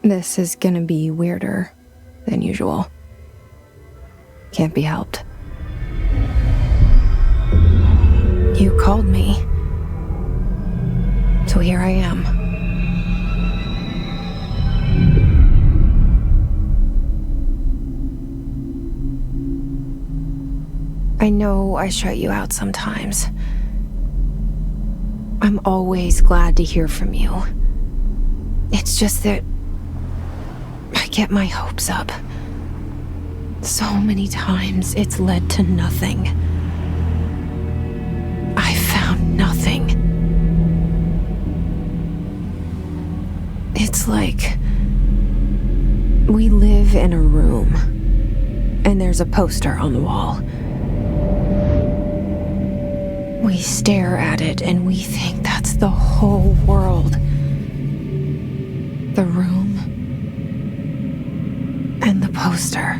This is gonna be weirder than usual. Can't be helped. You called me. So here I am. I know I shut you out sometimes. I'm always glad to hear from you. It's just that I get my hopes up. So many times it's led to nothing. I found nothing. It's like we live in a room and there's a poster on the wall. We stare at it and we think that's the whole world. The room and the poster.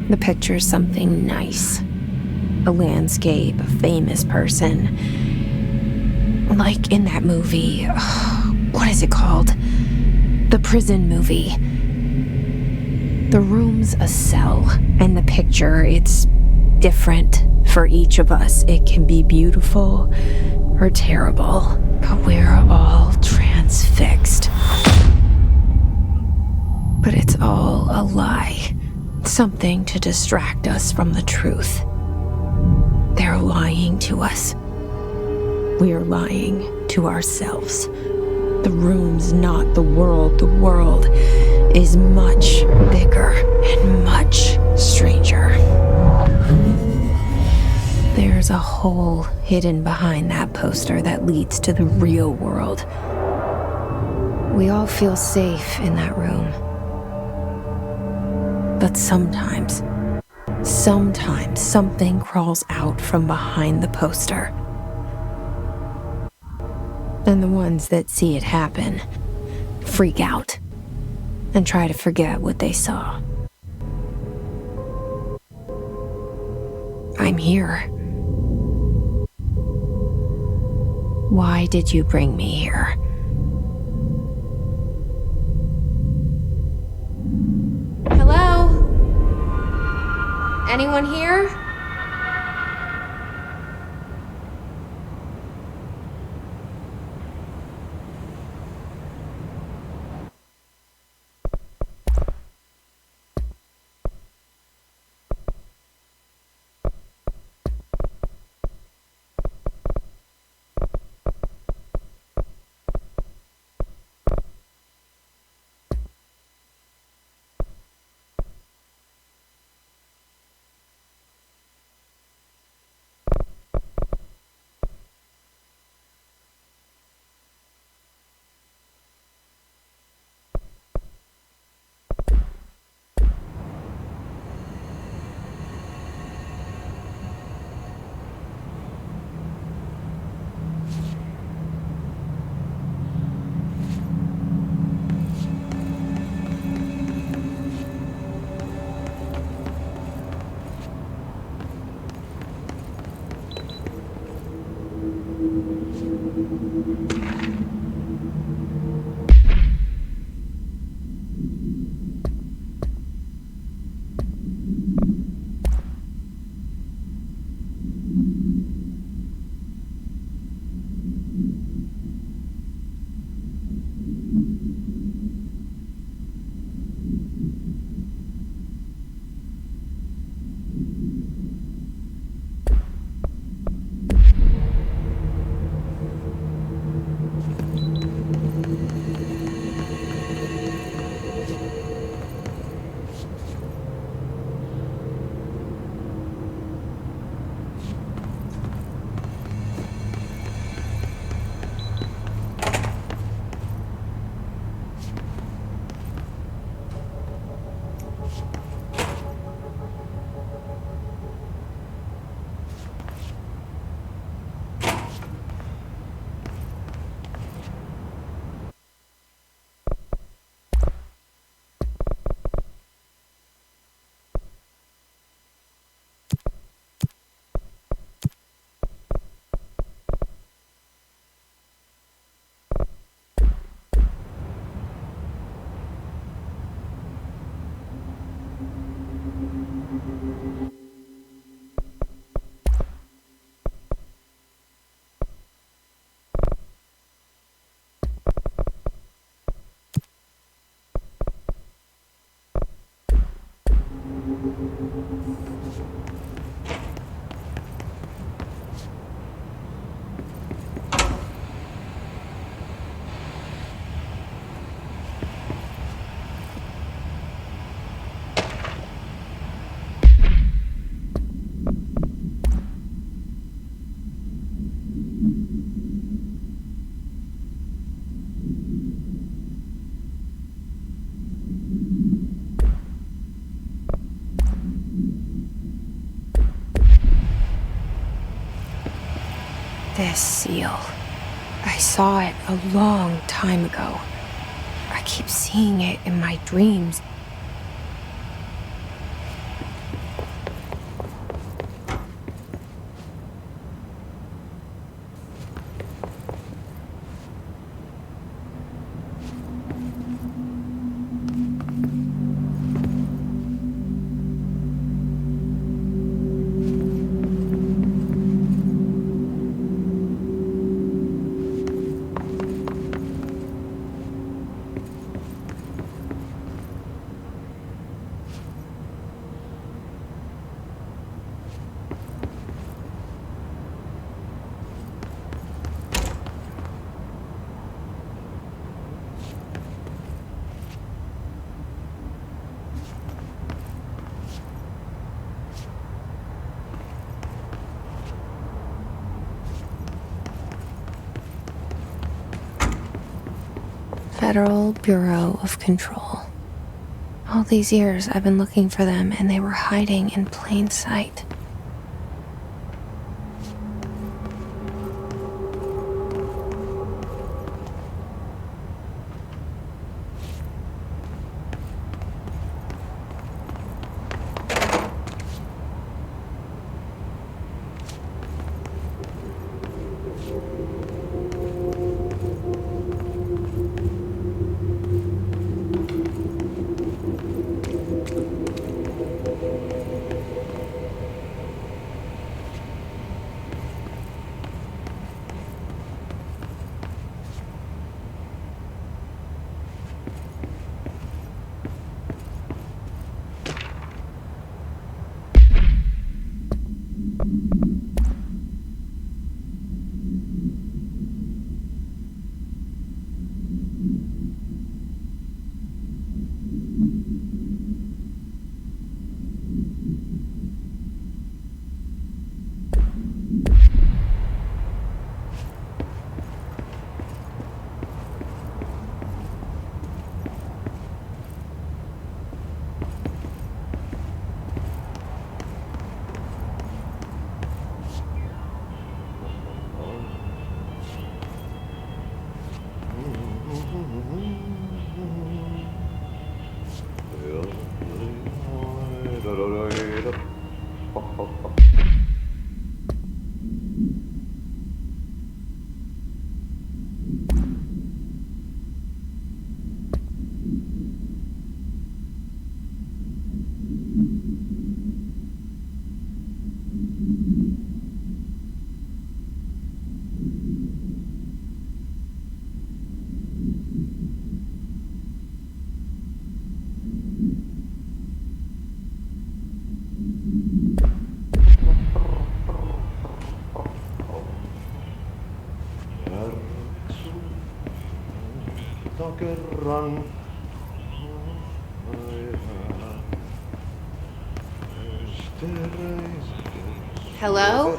The picture's something nice. A landscape, a famous person. Like in that movie, what is it called? The prison movie. The room's a cell, and the picture, it's different for each of us. It can be beautiful or terrible, but we're all transfixed. But it's all a lie. Something to distract us from the truth. They're lying to us. We're lying to ourselves. The room's not the world. The world is much bigger and much stranger. There's a hole hidden behind that poster that leads to the real world. We all feel safe in that room. But sometimes something crawls out from behind the poster. And the ones that see it happen freak out and try to forget what they saw. I'm here. Why did you bring me here? Hello? Anyone here? This seal. I saw it a long time ago. I keep seeing it in my dreams. Federal Bureau of Control. All these years I've been looking for them and they were hiding in plain sight. Hello?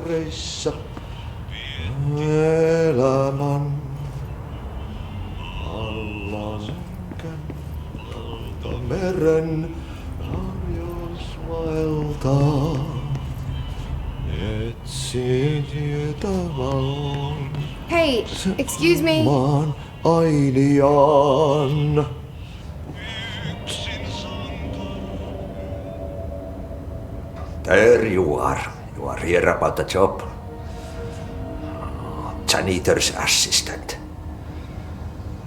Hey, excuse me? There you are. You are here about the job. Janitor's assistant.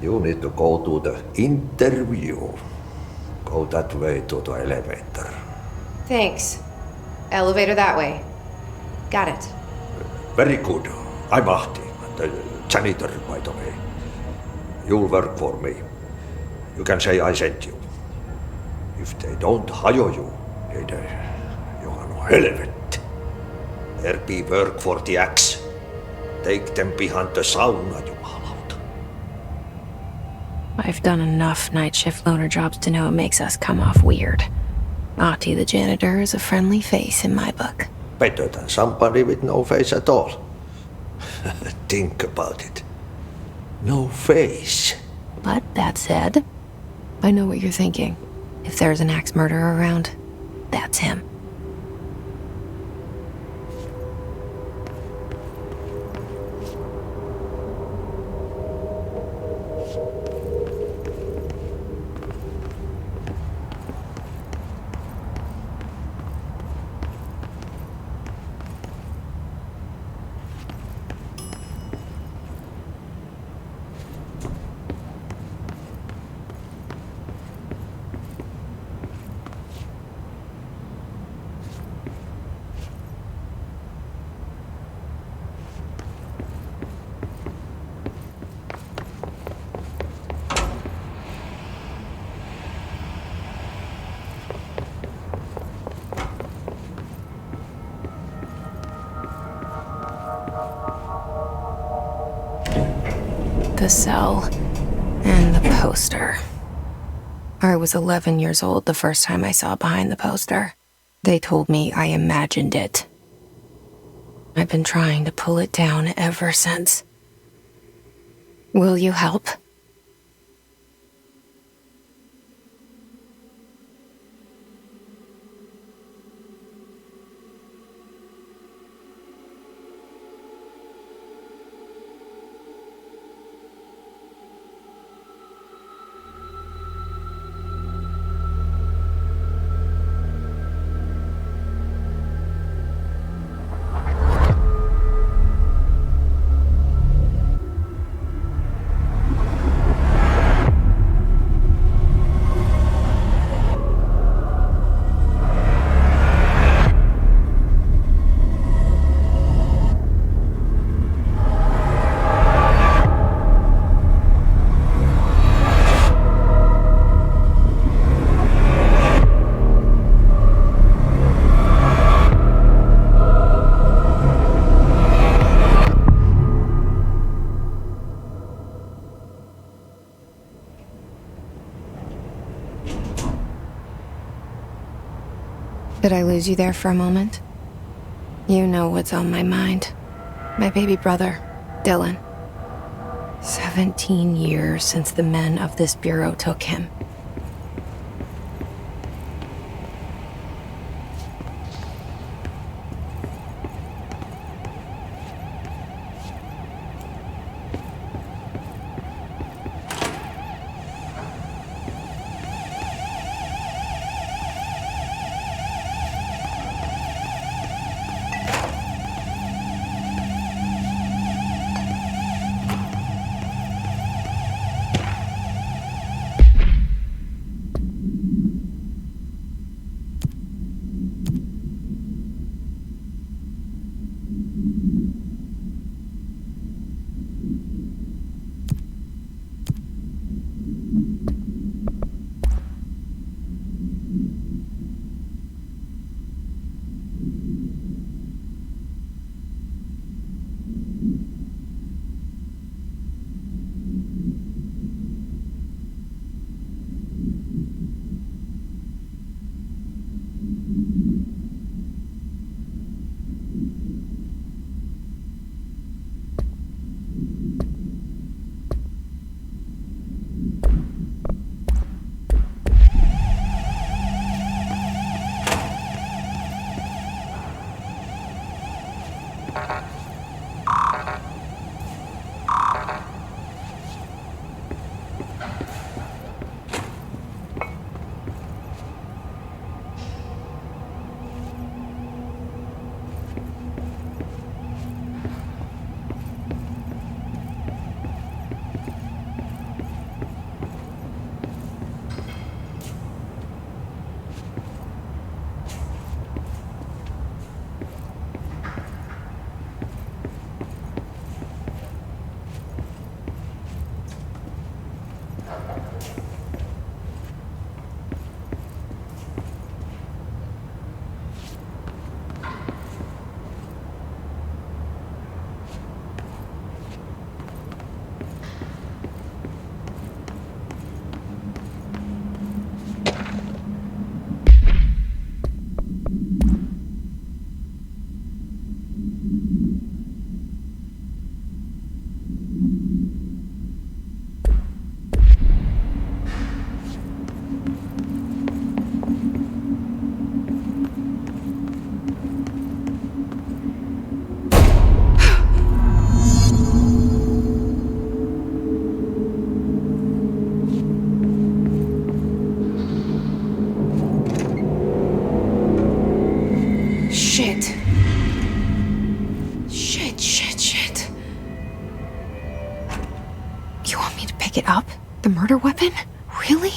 You need to go to the interview. Go that way to the elevator. Thanks. Elevator that way. Got it. Very good. I'm Ahti, the janitor, by the way. You'll work for me. You can say I sent you. If they don't hire you, you are no helvet. There be work for the axe. Take them behind the sauna, jumalauta. I've done enough night shift loner jobs to know it makes us come off weird. Ahti the janitor is a friendly face in my book. Better than somebody with no face at all. Think about it. No face. But that said, I know what you're thinking. If there's an axe murderer around, that's him. the cell and the poster. I was 11 years old the first time I saw behind the poster. They told me I imagined it. I've been trying to pull it down ever since. Will you help? Did I lose you there for a moment? You know what's on my mind. My baby brother, Dylan. 17 years since the men of this bureau took him. Pick it up? The murder weapon? Really?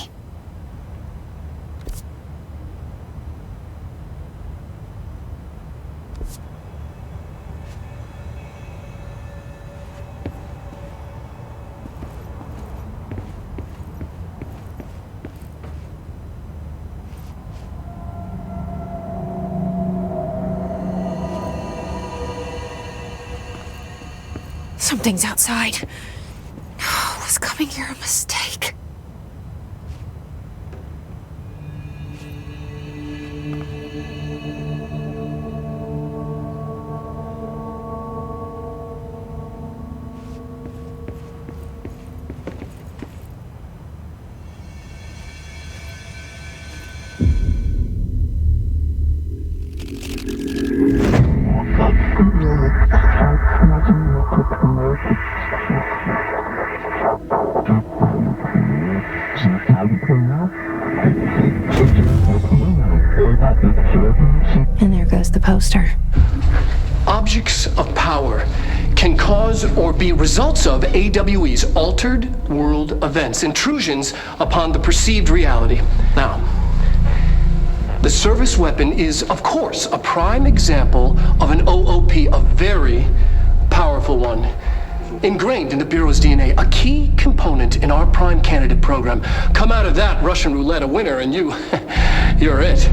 Something's outside. was coming here a mistake? And there goes the poster. Objects of power can cause or be results of AWE's altered world events, intrusions upon the perceived reality. Now, the service weapon is, of course, a prime example of an OOP, a very powerful one. Ingrained in the Bureau's DNA, a key component in our prime candidate program. Come out of that Russian roulette a winner and you're it.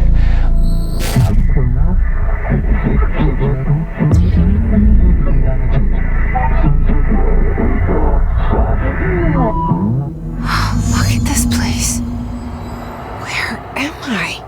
Look at this place. Where am I?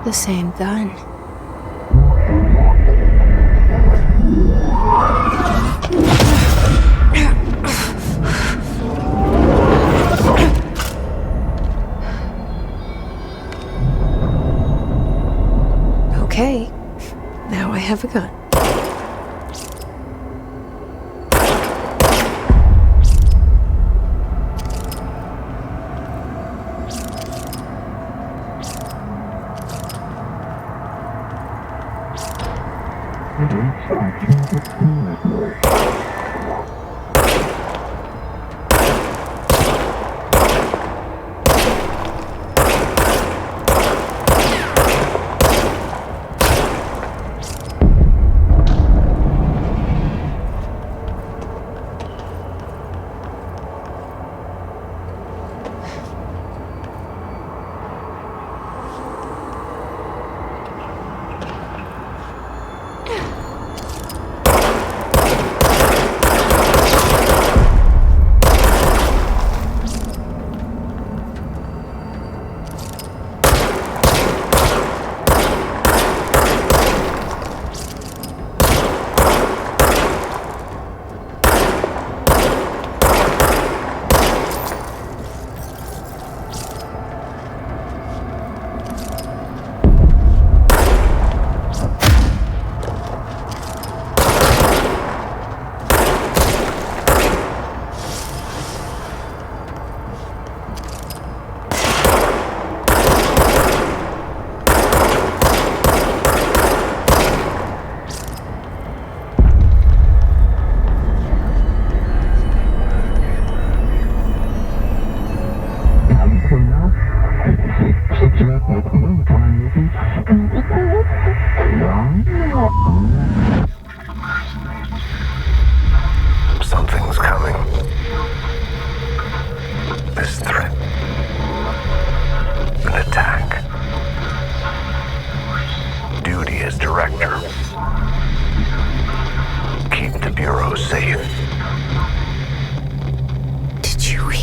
The same gun. Okay, now I have a gun.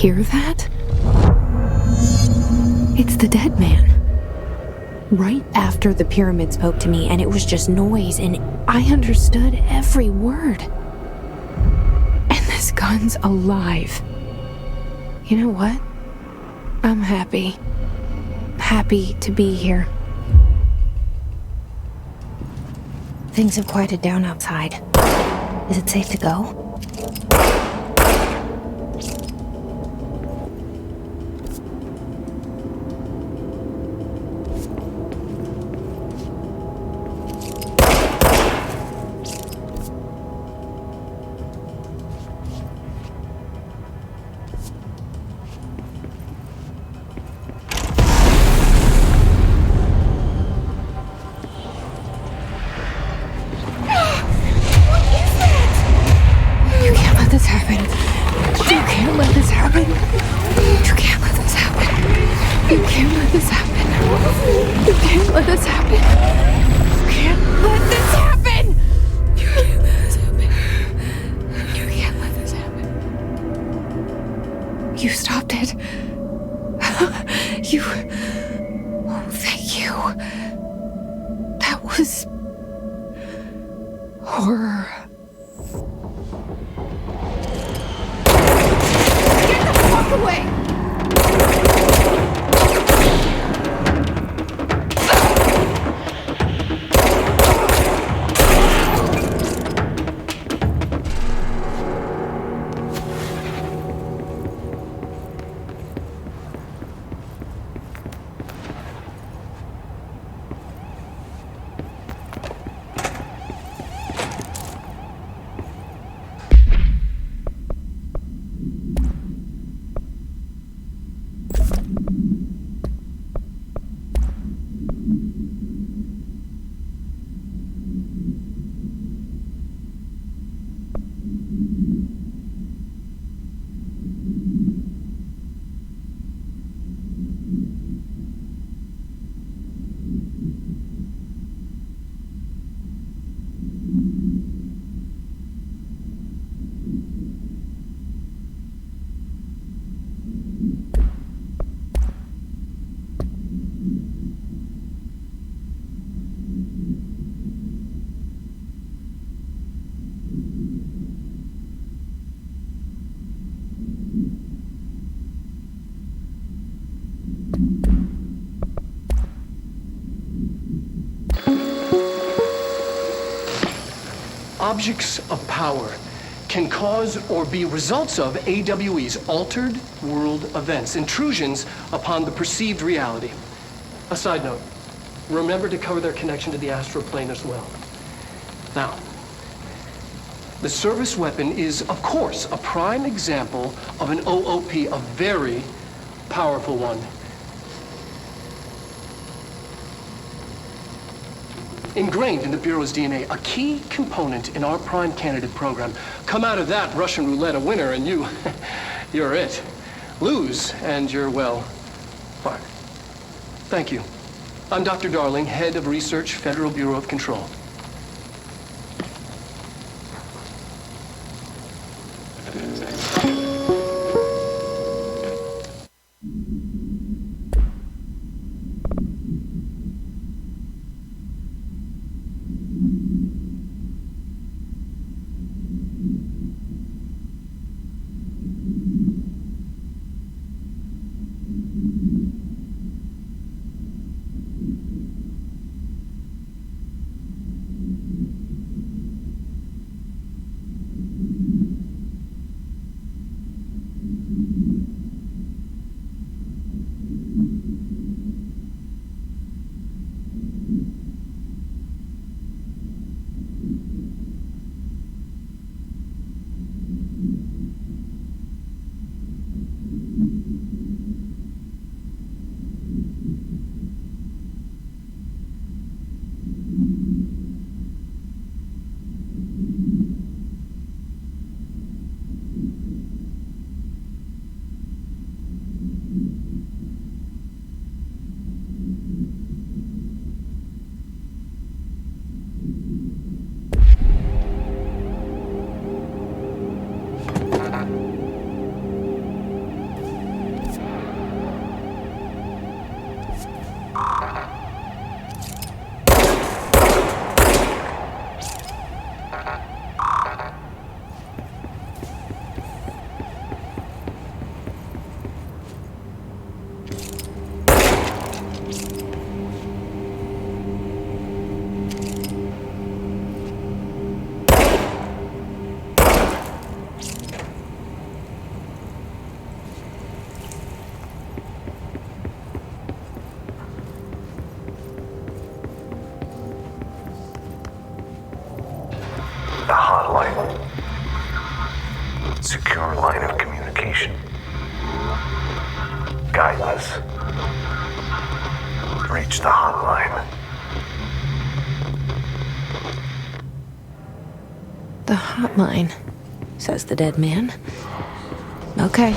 hear that? It's the dead man. Right after the pyramid spoke to me, and it was just noise, and I understood every word. And this gun's alive. You know what? I'm happy. Happy to be here. Things have quieted down outside. Is it safe to go? You stopped it. You... Oh, thank you. That was... horror. Get the fuck away! Objects of power can cause or be results of AWE's altered world events, intrusions upon the perceived reality. A side note, remember to cover their connection to the astral plane as well. Now, the service weapon is, of course, a prime example of an OOP, a very powerful one. Ingrained in the Bureau's DNA, a key component in our prime candidate program. Come out of that Russian roulette a winner and you're it. Lose and you're, well, fired. Thank you. I'm Dr. Darling, Head of Research, Federal Bureau of Control. The hotline. Secure line of communication. Guide us. Reach the hotline. The hotline, says the dead man. Okay.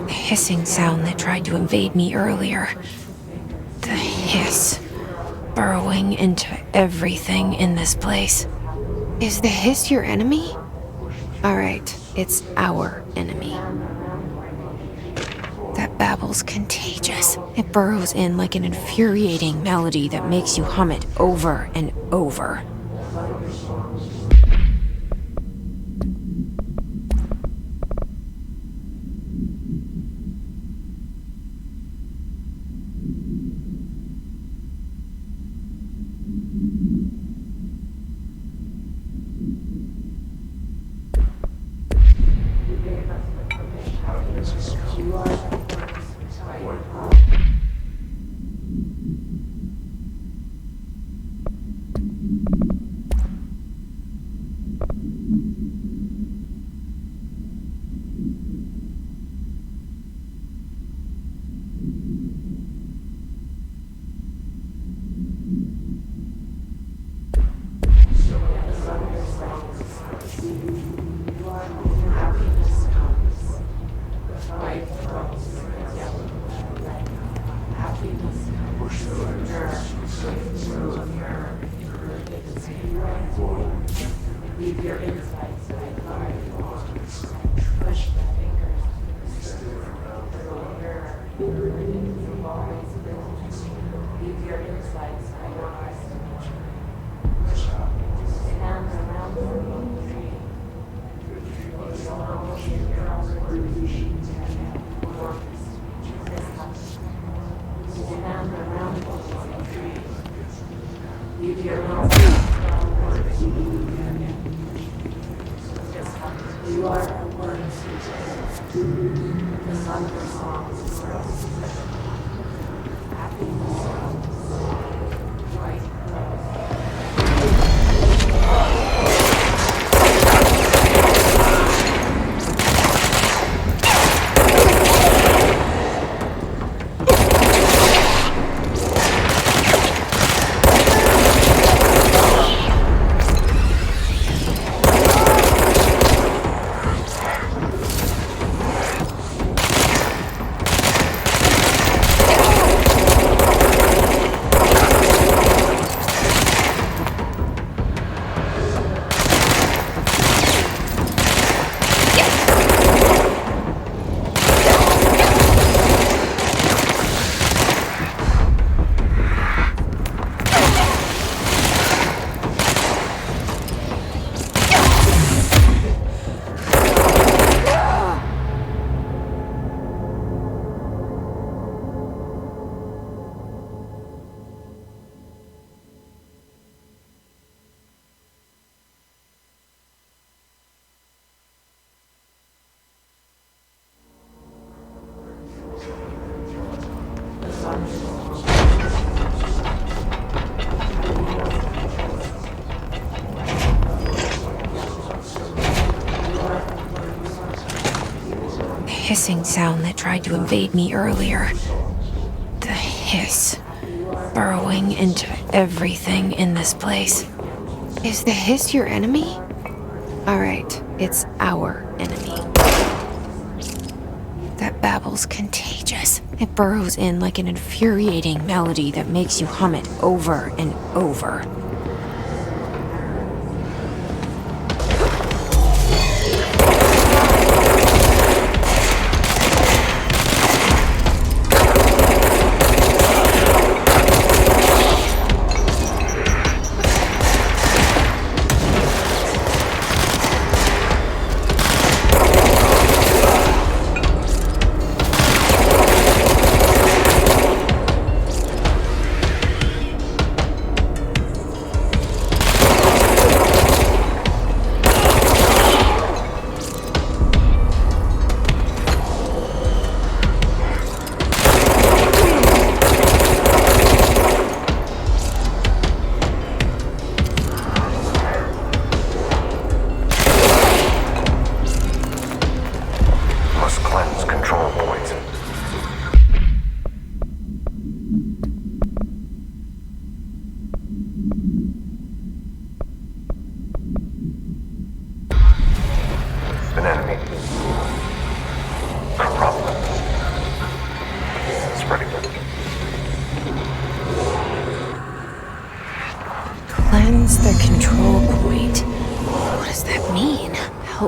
The hissing sound that tried to invade me earlier. The hiss, burrowing into everything in this place. Is the hiss your enemy? Alright, it's our enemy. That babble's contagious. It burrows in like an infuriating melody that makes you hum it over and over. Hissing sound that tried to invade me earlier. The hiss, burrowing into everything in this place. Is the hiss your enemy? Alright, it's our enemy. That babble's contagious. It burrows in like an infuriating melody that makes you hum it over and over.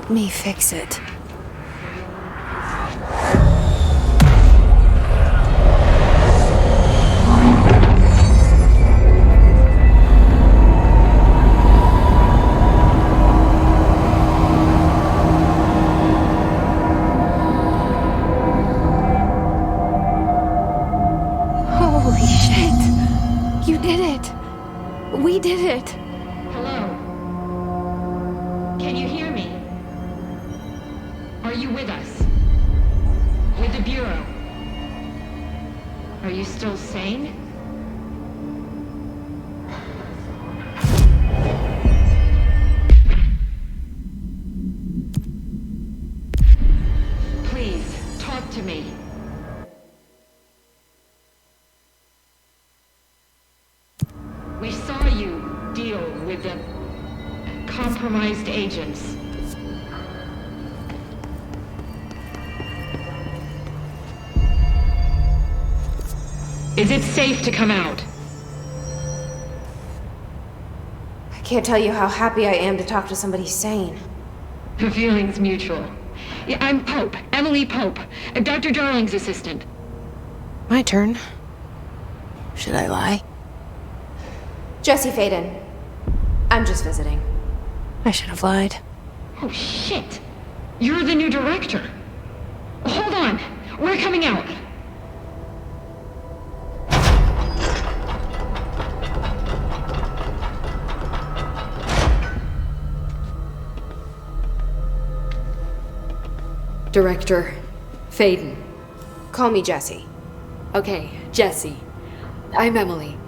Help me fix it. Holy shit! You did it! We did it! Hello? Can you hear me? Are you with us? With the Bureau? Are you still sane? Please, talk to me. We saw you deal with the compromised agents. Is it safe to come out? I can't tell you how happy I am to talk to somebody sane. The feeling's mutual. Yeah, I'm Pope, Emily Pope, Dr. Darling's assistant. My turn. Should I lie? Jesse Faden. I'm just visiting. I should have lied. Oh, shit. You're the new director. Hold on. We're coming out. Director Faden. Call me Jesse. Okay, Jesse. I'm Emily.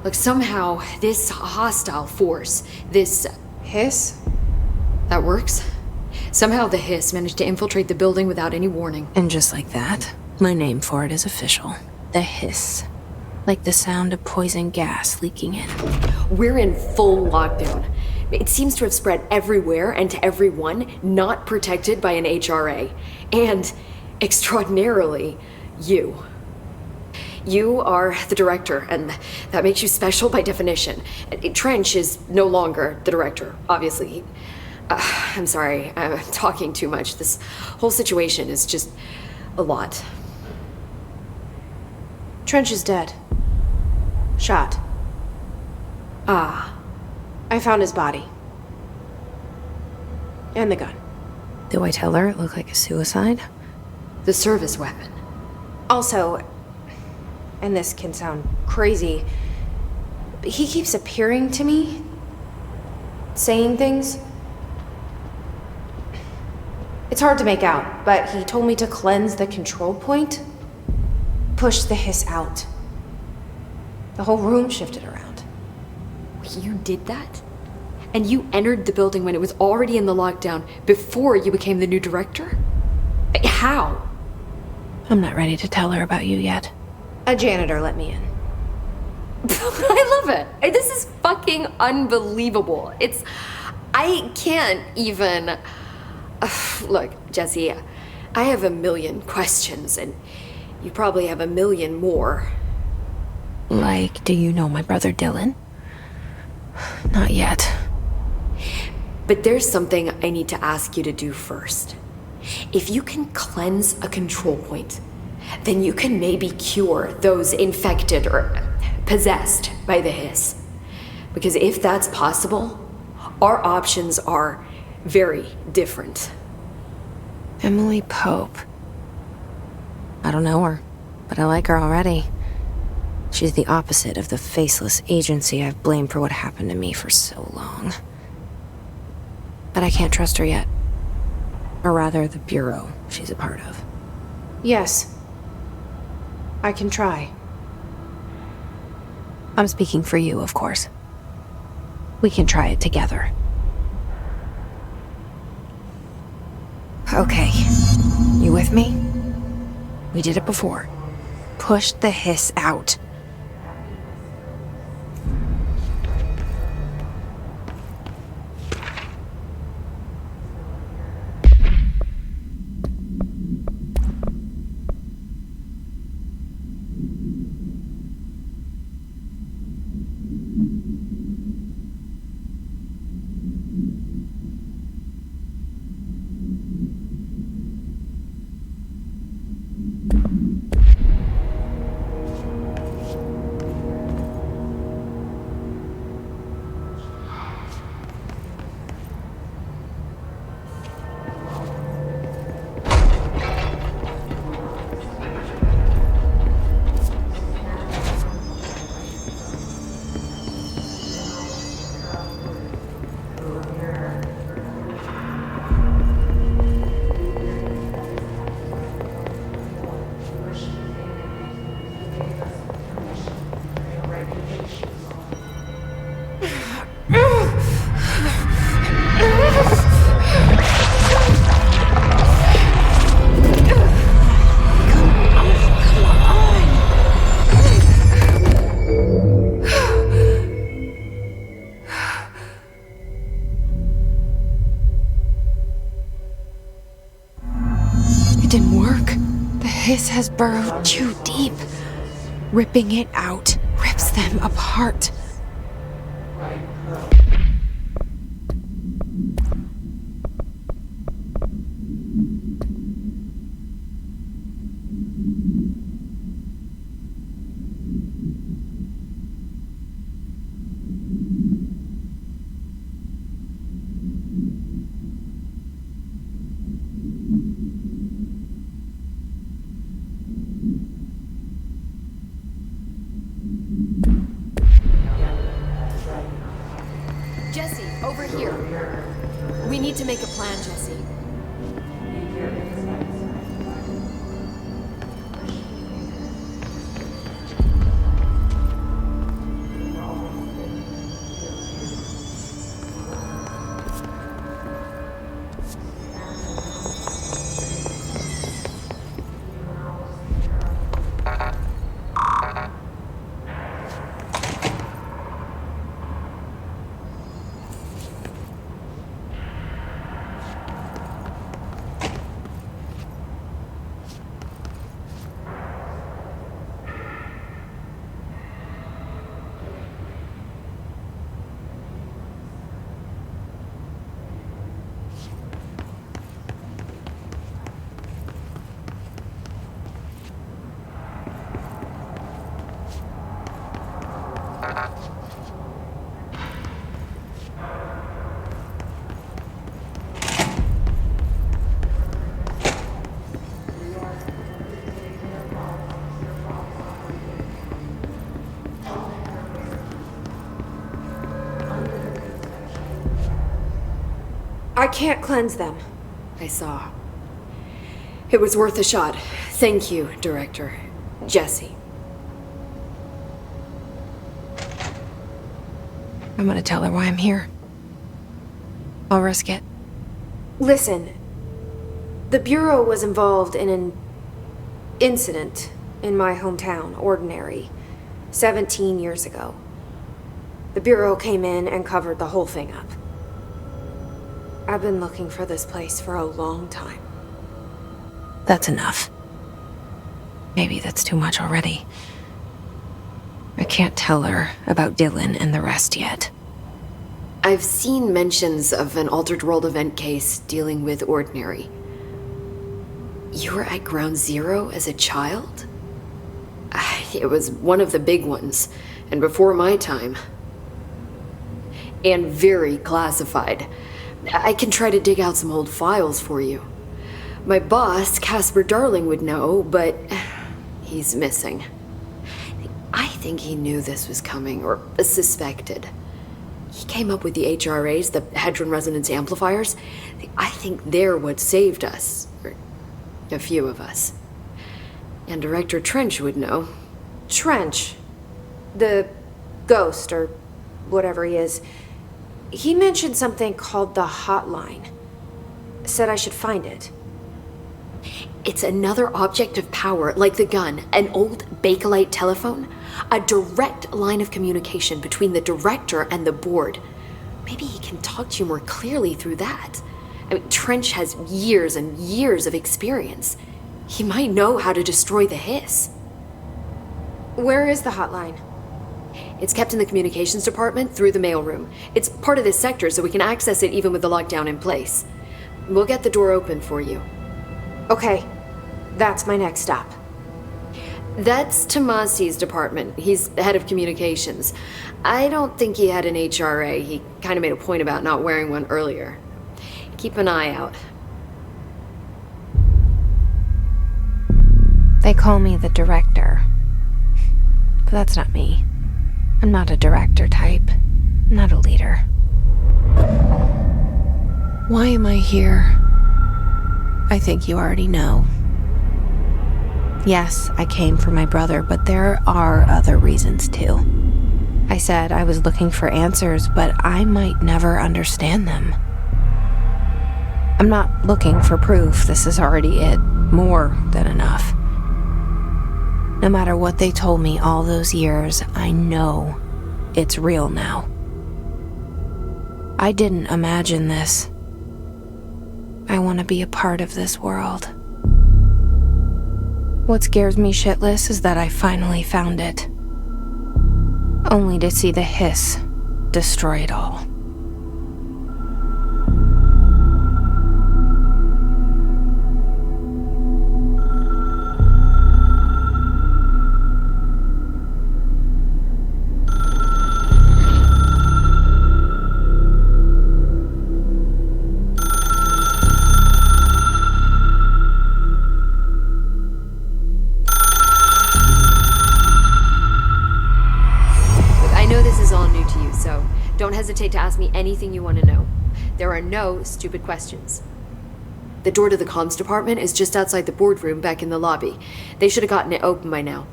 Look, somehow this hostile force, this... Hiss? That works? Somehow the hiss managed to infiltrate the building without any warning. And just like that, my name for it is official. The hiss. Like the sound of poison gas leaking in. We're in full lockdown. It seems to have spread everywhere and to everyone not protected by an HRA. And, extraordinarily, you. You are the director, and that makes you special by definition. Trench is no longer the director, obviously. I'm sorry, I'm talking too much. This whole situation is just a lot. Trench is dead. Shot. Ah. I found his body. And the gun. Do I tell her it looked like a suicide? The service weapon. Also, and this can sound crazy, but he keeps appearing to me, saying things. It's hard to make out, but he told me to cleanse the control point, push the hiss out. The whole room shifted around. You did that? And you entered the building when it was already in the lockdown before you became the new director? How? I'm not ready to tell her about you yet. A janitor let me in. I love it. This is fucking unbelievable. I can't even... Look, Jesse, I have a million questions, and you probably have a million more. Like, do you know my brother Dylan? Not yet. But there's something I need to ask you to do first. If you can cleanse a control point, then you can maybe cure those infected or possessed by the hiss. Because if that's possible, our options are very different. Emily Pope. I don't know her, but I like her already. She's the opposite of the faceless agency I've blamed for what happened to me for so long. But I can't trust her yet. Or rather, the Bureau she's a part of. Yes. I can try. I'm speaking for you, of course. We can try it together. Okay. You with me? We did it before. Push the hiss out. The hiss has burrowed too deep. Ripping it out rips them apart. Jesse, over here. We need to make a plan, Jesse. I can't cleanse them. I saw. It was worth a shot. Thank you, Director. Jesse. I'm gonna tell her why I'm here. I'll risk it. Listen, the Bureau was involved in an incident in my hometown, Ordinary, 17 years ago. The Bureau came in and covered the whole thing up. I've been looking for this place for a long time. That's enough. Maybe that's too much already. I can't tell her about Dylan and the rest yet. I've seen mentions of an Altered World event case dealing with Ordinary. You were at Ground Zero as a child? It was one of the big ones, and before my time. And very classified. I can try to dig out some old files for you. My boss, Casper Darling, would know, but he's missing. I think he knew this was coming, or suspected. He came up with the HRAs, the Hadron Resonance Amplifiers. I think they're what saved us. Or a few of us. And Director Trench would know. Trench, the ghost, or whatever he is, he mentioned something called the Hotline. Said I should find it. It's another object of power, like the gun, an old Bakelite telephone, a direct line of communication between the director and the board. Maybe he can talk to you more clearly through that. I mean, Trench has years and years of experience. He might know how to destroy the hiss. Where is the hotline? It's kept in the communications department through the mailroom. It's part of this sector, so we can access it even with the lockdown in place. We'll get the door open for you. Okay, that's my next stop. That's Tomasi's department. He's the head of communications. I don't think he had an HRA. He kind of made a point about not wearing one earlier. Keep an eye out. They call me the director. But that's not me. I'm not a director type. I'm not a leader. Why am I here? I think you already know. Yes, I came for my brother, but there are other reasons too. I said I was looking for answers, but I might never understand them. I'm not looking for proof. This is already it. More than enough. No matter what they told me all those years, I know it's real now. I didn't imagine this. I want to be a part of this world. What scares me shitless is that I finally found it. Only to see the hiss destroy it all. Don't hesitate to ask me anything you want to know. There are no stupid questions. The door to the comms department is just outside the boardroom back in the lobby. They should have gotten it open by now.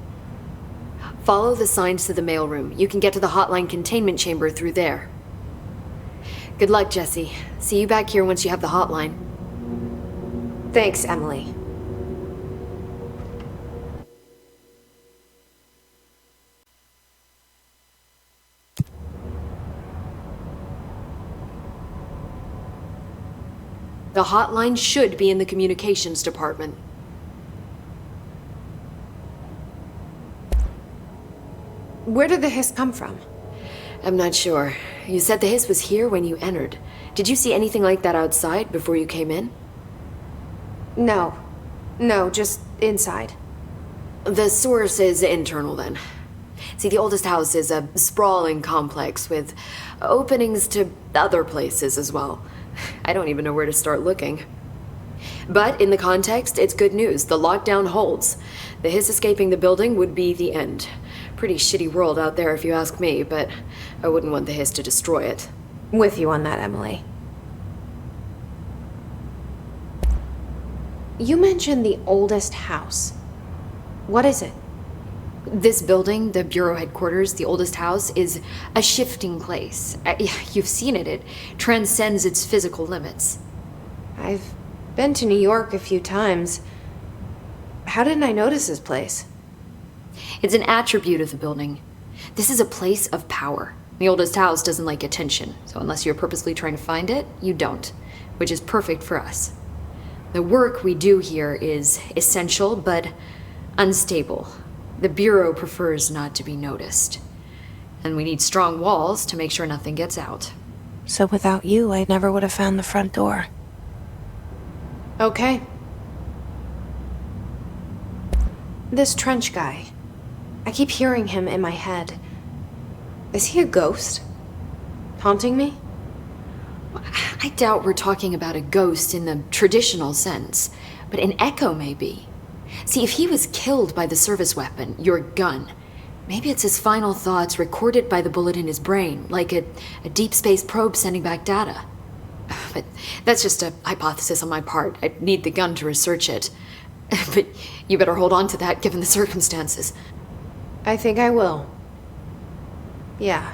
Follow the signs to the mailroom. You can get to the hotline containment chamber through there. Good luck, Jesse. See you back here once you have the hotline. Thanks, Emily. The hotline should be in the communications department. Where did the hiss come from? I'm not sure. You said the hiss was here when you entered. Did you see anything like that outside before you came in? No, just inside. The source is internal then. See, the oldest house is a sprawling complex with openings to other places as well. I don't even know where to start looking. But in the context, it's good news. The lockdown holds. The hiss escaping the building would be the end. Pretty shitty world out there if you ask me, but I wouldn't want the hiss to destroy it. With you on that, Emily. You mentioned the oldest house. What is it? This building, the Bureau headquarters, the oldest house, is a shifting place. You've seen it. It transcends its physical limits. I've been to New York a few times. How didn't I notice this place? It's an attribute of the building. This is a place of power. The oldest house doesn't like attention, so unless you're purposely trying to find it, you don't, which is perfect for us. The work we do here is essential, but unstable. The Bureau prefers not to be noticed. And we need strong walls to make sure nothing gets out. So without you, I never would have found the front door. Okay. This trench guy. I keep hearing him in my head. Is he a ghost? Haunting me? I doubt we're talking about a ghost in the traditional sense, but an echo maybe. See, if he was killed by the service weapon, your gun, maybe it's his final thoughts recorded by the bullet in his brain, like a deep space probe sending back data. But that's just a hypothesis on my part. I'd need the gun to research it. But you better hold on to that given the circumstances. I think I will. Yeah.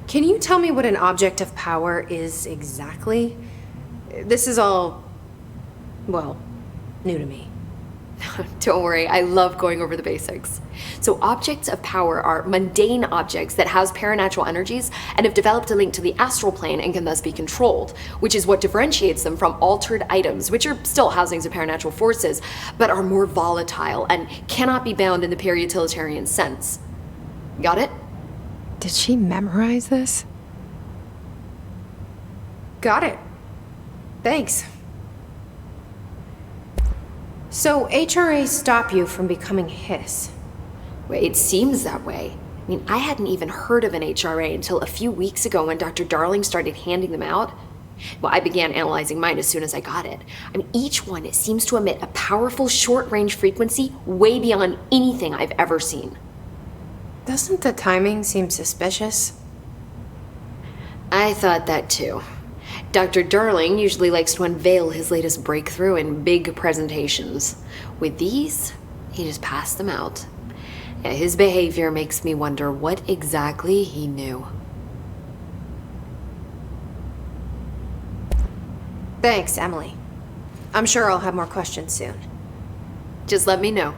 Can you tell me what an object of power is exactly? This is all, well, new to me. Don't worry, I love going over the basics. So objects of power are mundane objects that house paranatural energies and have developed a link to the astral plane and can thus be controlled, which is what differentiates them from altered items, which are still housings of paranatural forces, but are more volatile and cannot be bound in the peri-utilitarian sense. Got it? Did she memorize this? Got it. Thanks. So HRA stop you from becoming Hiss? Well, it seems that way. I mean, I hadn't even heard of an HRA until a few weeks ago when Dr. Darling started handing them out. Well, I began analyzing mine as soon as I got it. I mean, each one seems to emit a powerful short-range frequency way beyond anything I've ever seen. Doesn't the timing seem suspicious? I thought that too. Dr. Darling usually likes to unveil his latest breakthrough in big presentations. With these, he just passed them out. Yeah, his behavior makes me wonder what exactly he knew. Thanks, Emily. I'm sure I'll have more questions soon. Just let me know.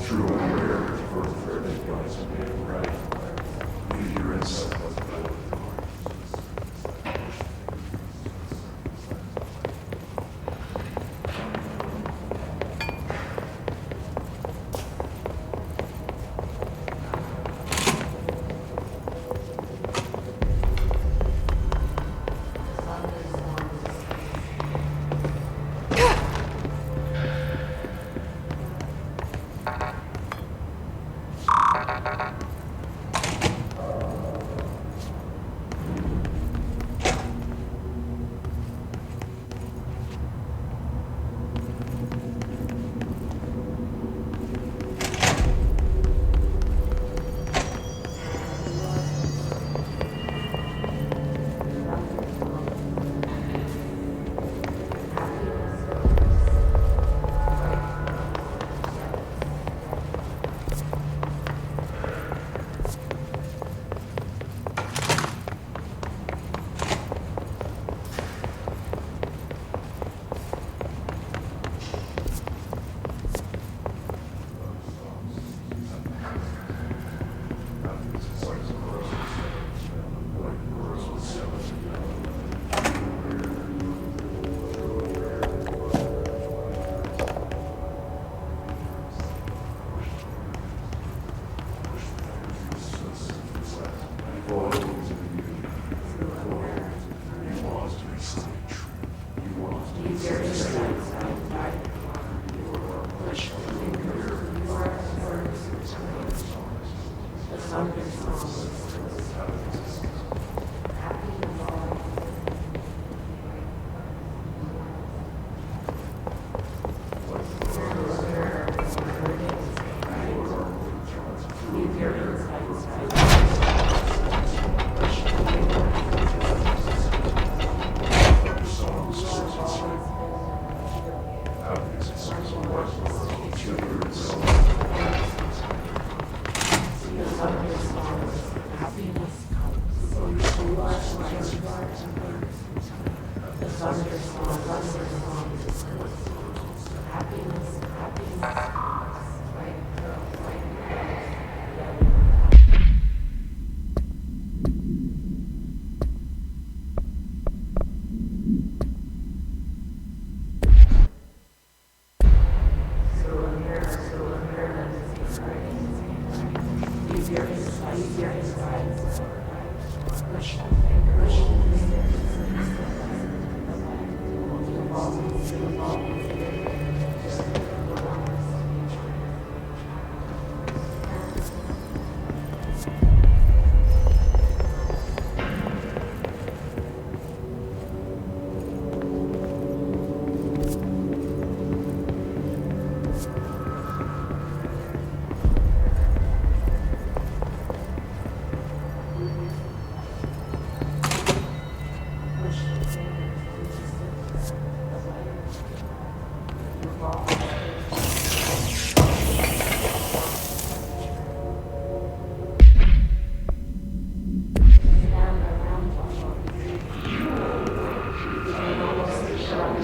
True and rare for the third advice of man, right? We here inside.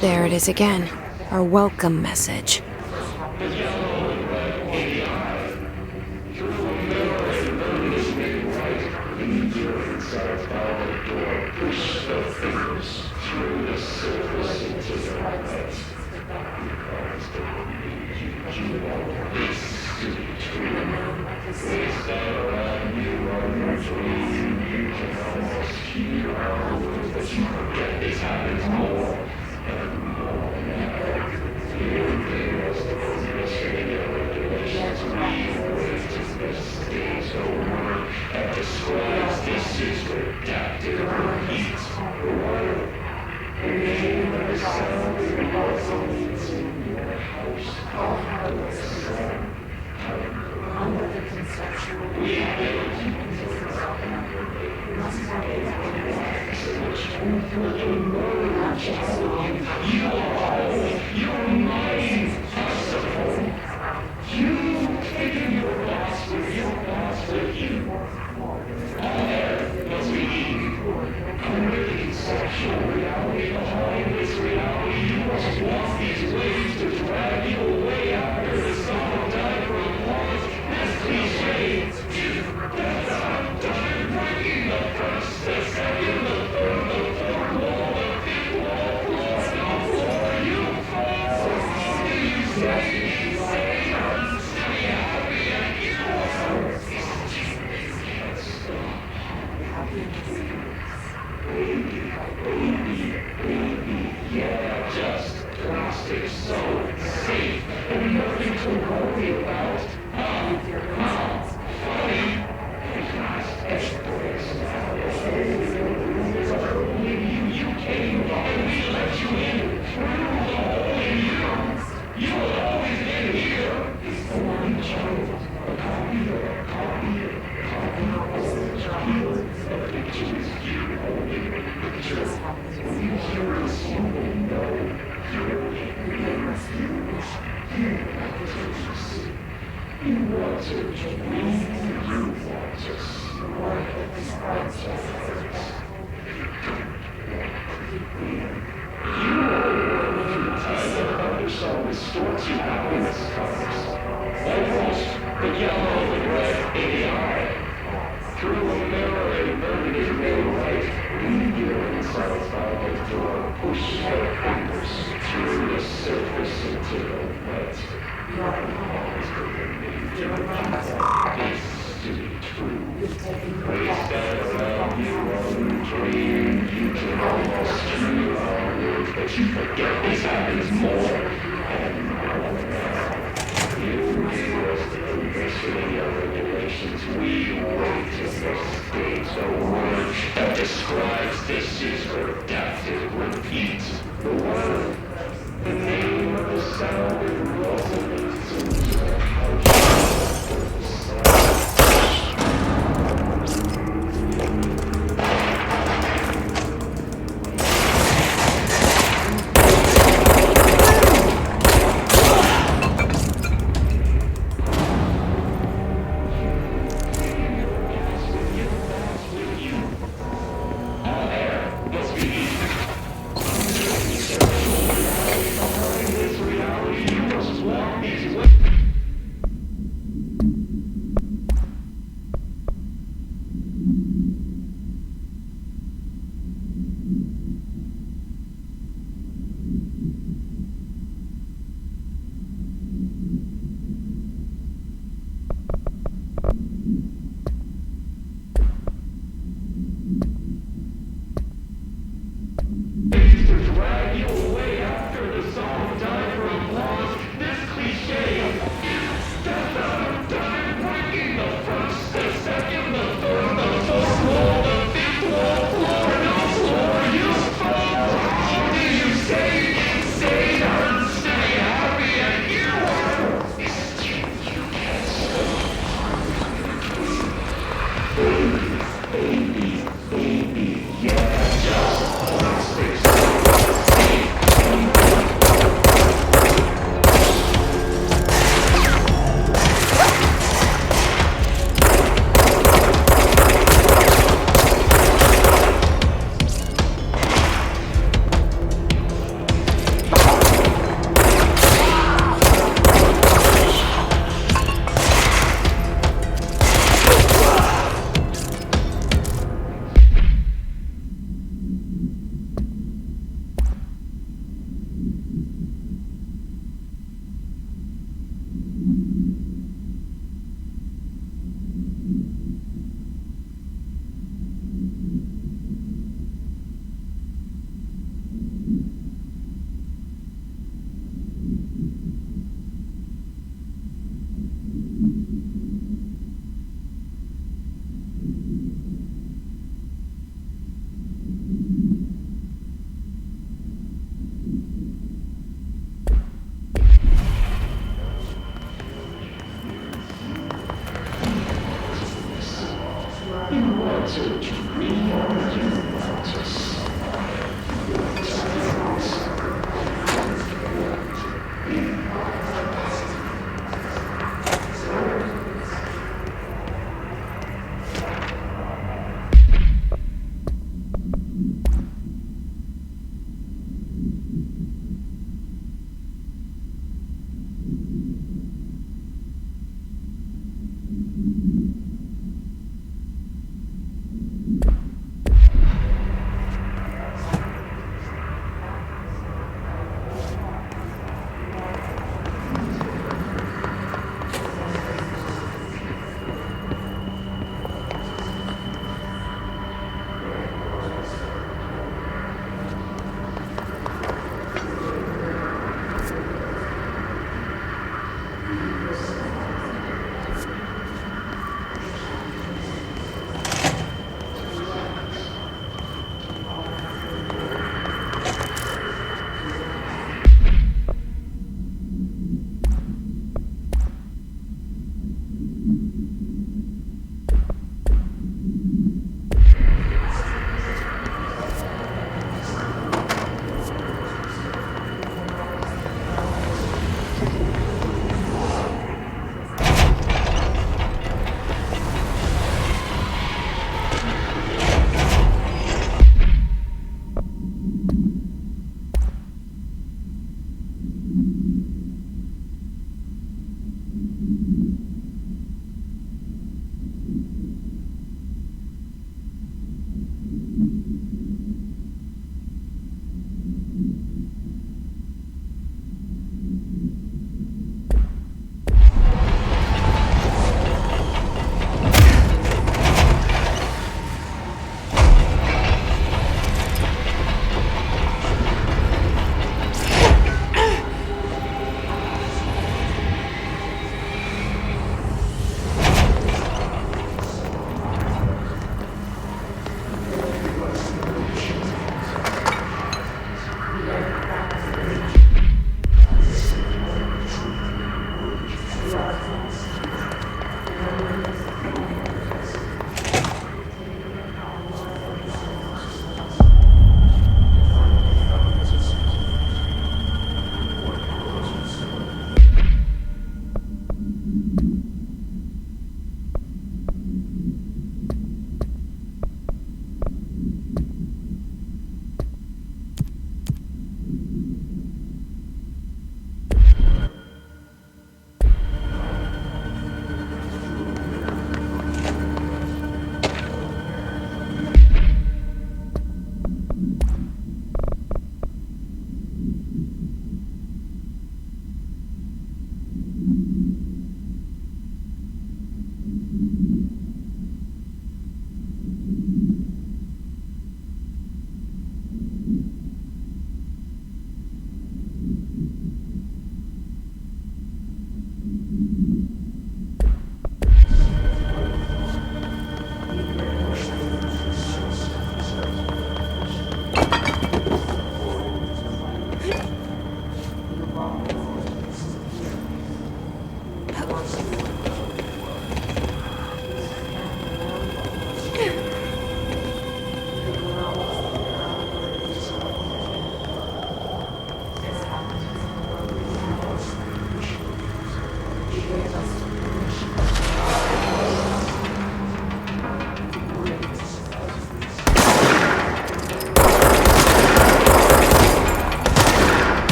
There it is again, our welcome message.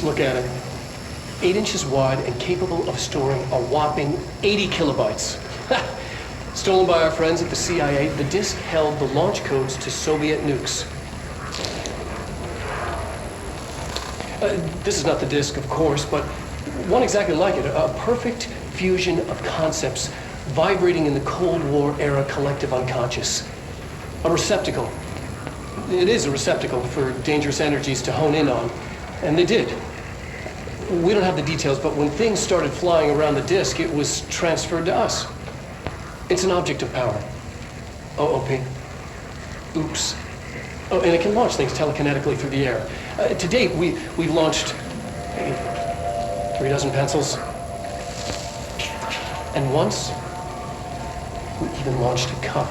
Just look at it. 8 inches wide and capable of storing a whopping 80 kilobytes. Stolen by our friends at the CIA, the disk held the launch codes to Soviet nukes. This is not the disk, of course, but one exactly like it. A perfect fusion of concepts vibrating in the Cold War era collective unconscious. A receptacle. It is a receptacle for dangerous energies to hone in on, and they did. We don't have the details, but when things started flying around the disk, it was transferred to us. It's an object of power. OOP. Oops. Oh, and it can launch things telekinetically through the air. To date, we've launched maybe 3 dozen pencils. And once, we even launched a cup.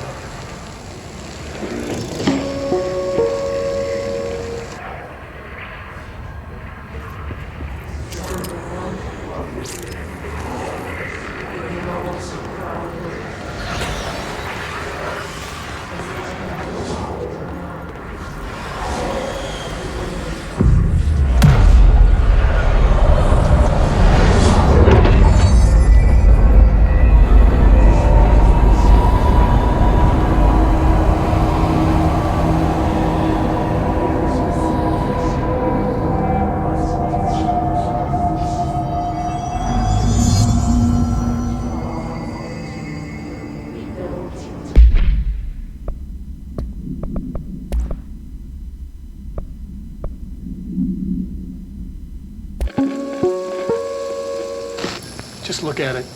Just look at it.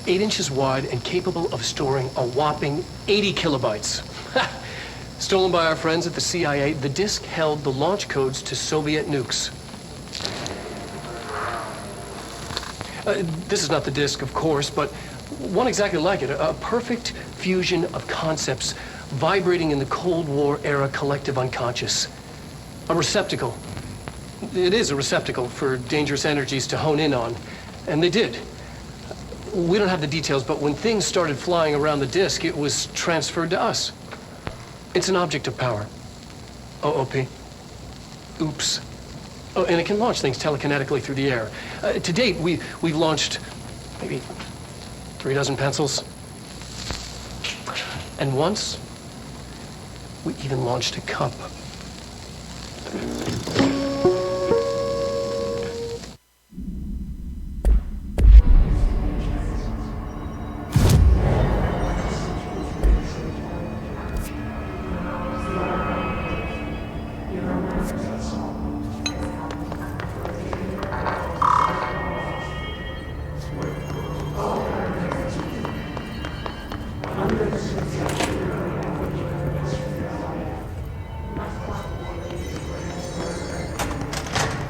8 inches wide and capable of storing a whopping 80 kilobytes. Stolen by our friends at the CIA, the disk held the launch codes to Soviet nukes. This is not the disk, of course, but one exactly like it. A perfect fusion of concepts vibrating in the Cold War era collective unconscious. A receptacle. It is a receptacle for dangerous energies to hone in on, and they did. We don't have the details, but when things started flying around the disk, it was transferred to us. It's an object of power. OOP. Oops. Oh, and it can launch things telekinetically through the air. To date, we've launched maybe 3 dozen pencils. And once, we even launched a cup.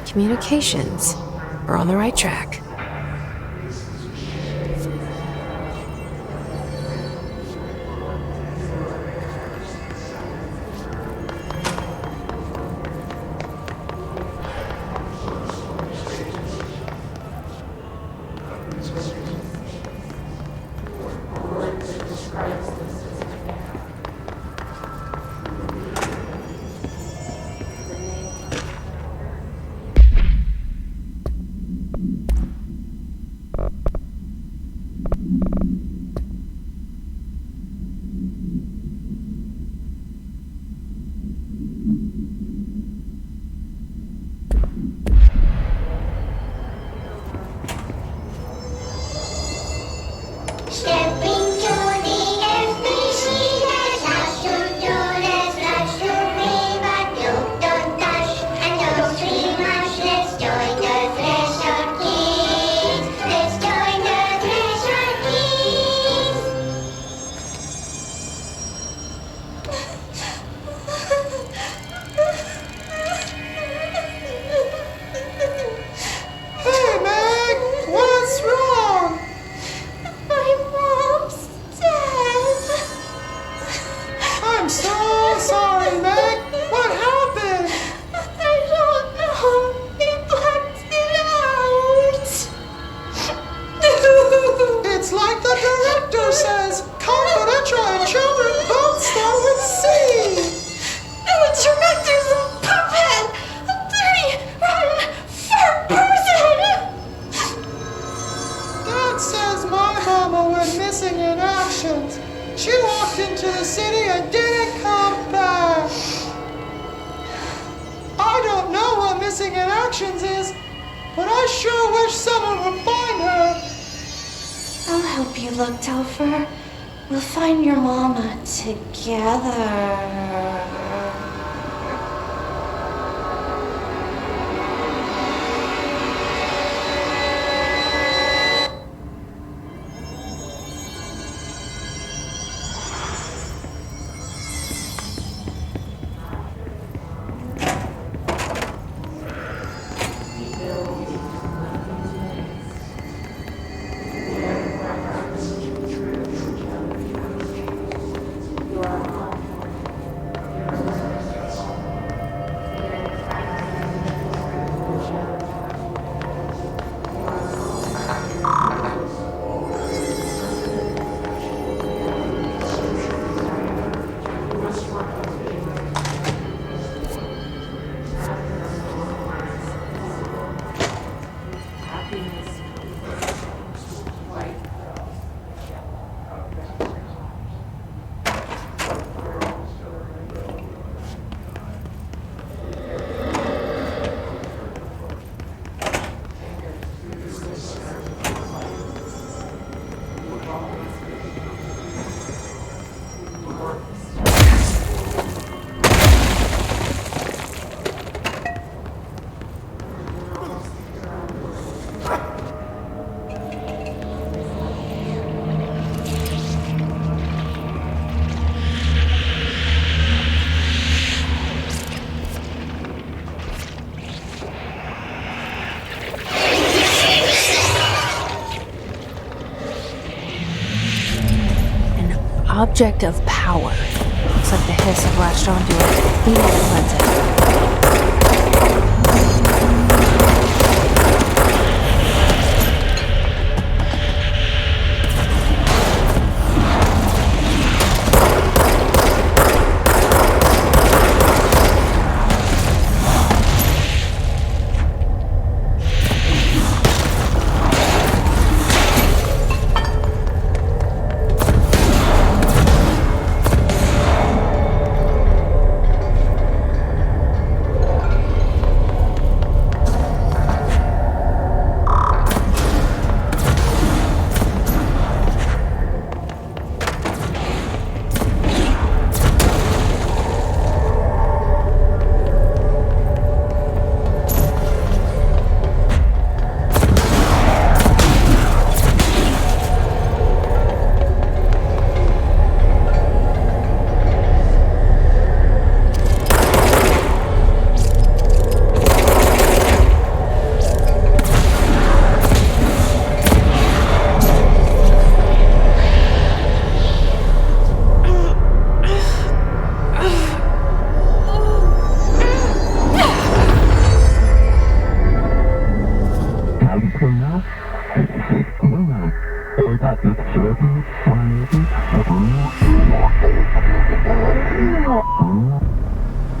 Communications. We're on the right track. Hey, Meg! What's wrong? My mom. She walked into the city and didn't come back. I don't know what missing in actions is, but I sure wish someone would find her. I'll help you look, Topher. We'll find your mama together. Object of power. Looks like the hiss have latched onto it. We need to cleanse it.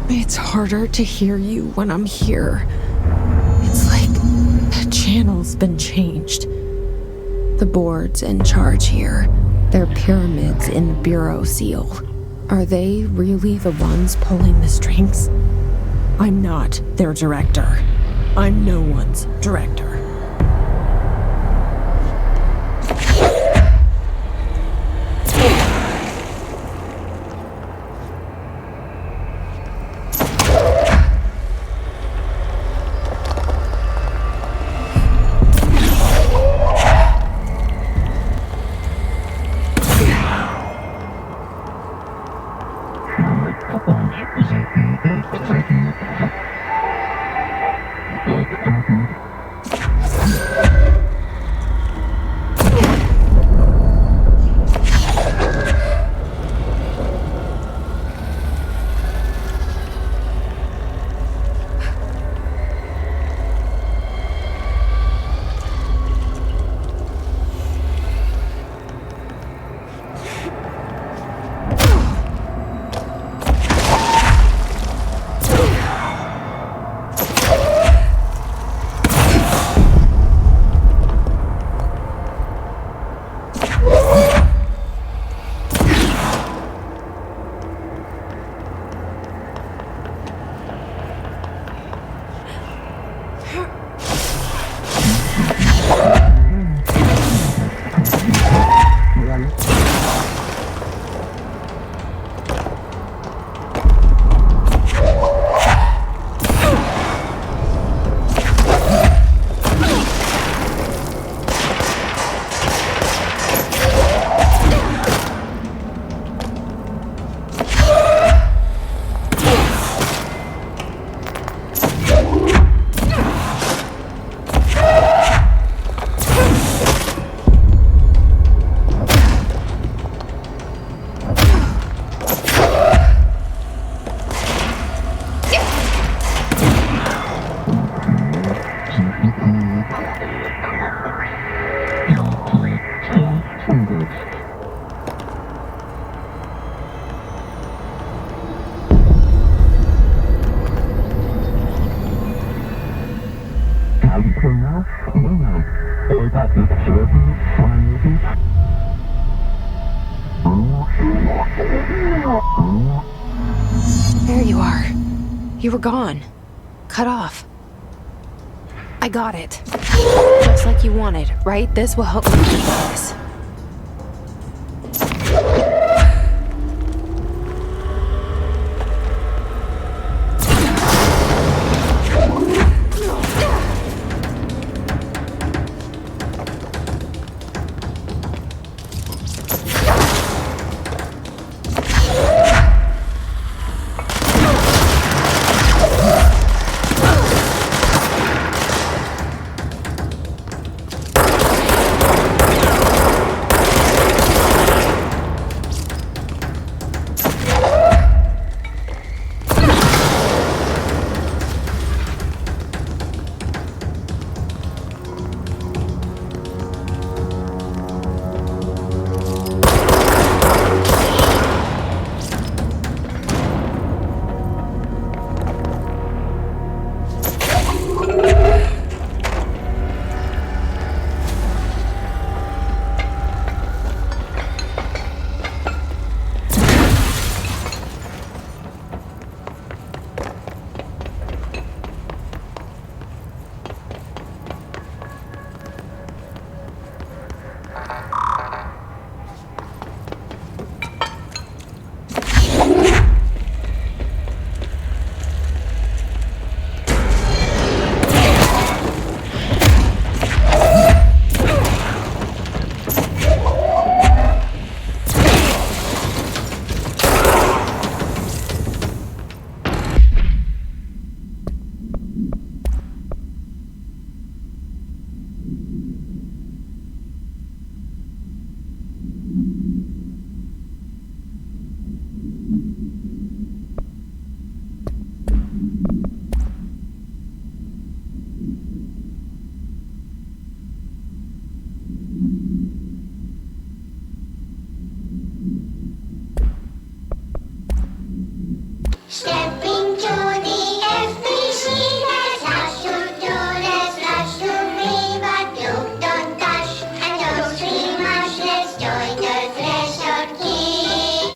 It's harder to hear you when I'm here. It's like the channel's been changed. The board's in charge here. They're pyramids in the Bureau seal. Are they really the ones pulling the strings? I'm not their director. I'm no one's director. There you are. You were gone. Cut off. I got it. Just like you wanted, right? This will help me keep this. Stepping to the FBC, there's lots to do, there's lots to be, but you don't touch and don't scream much. Let's join the Threshold Key.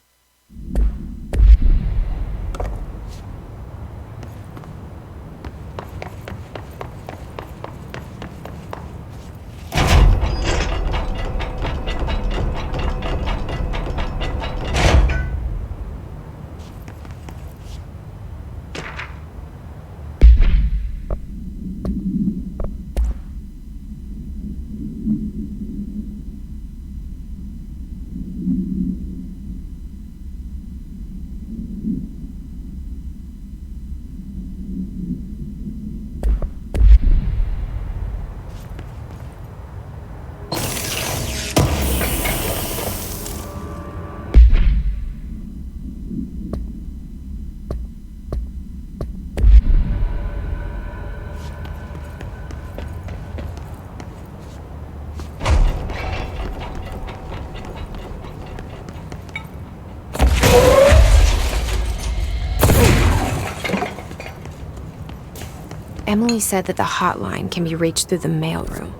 Emily said that the hotline can be reached through the mailroom.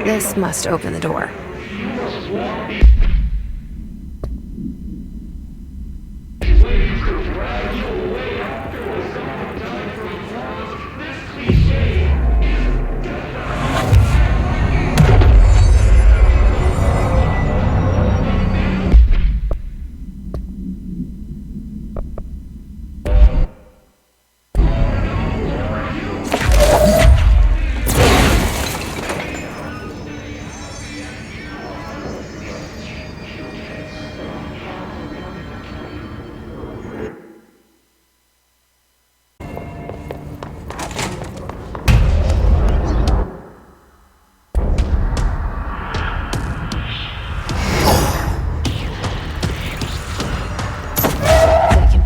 This must open the door.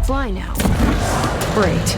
Fly now. Great.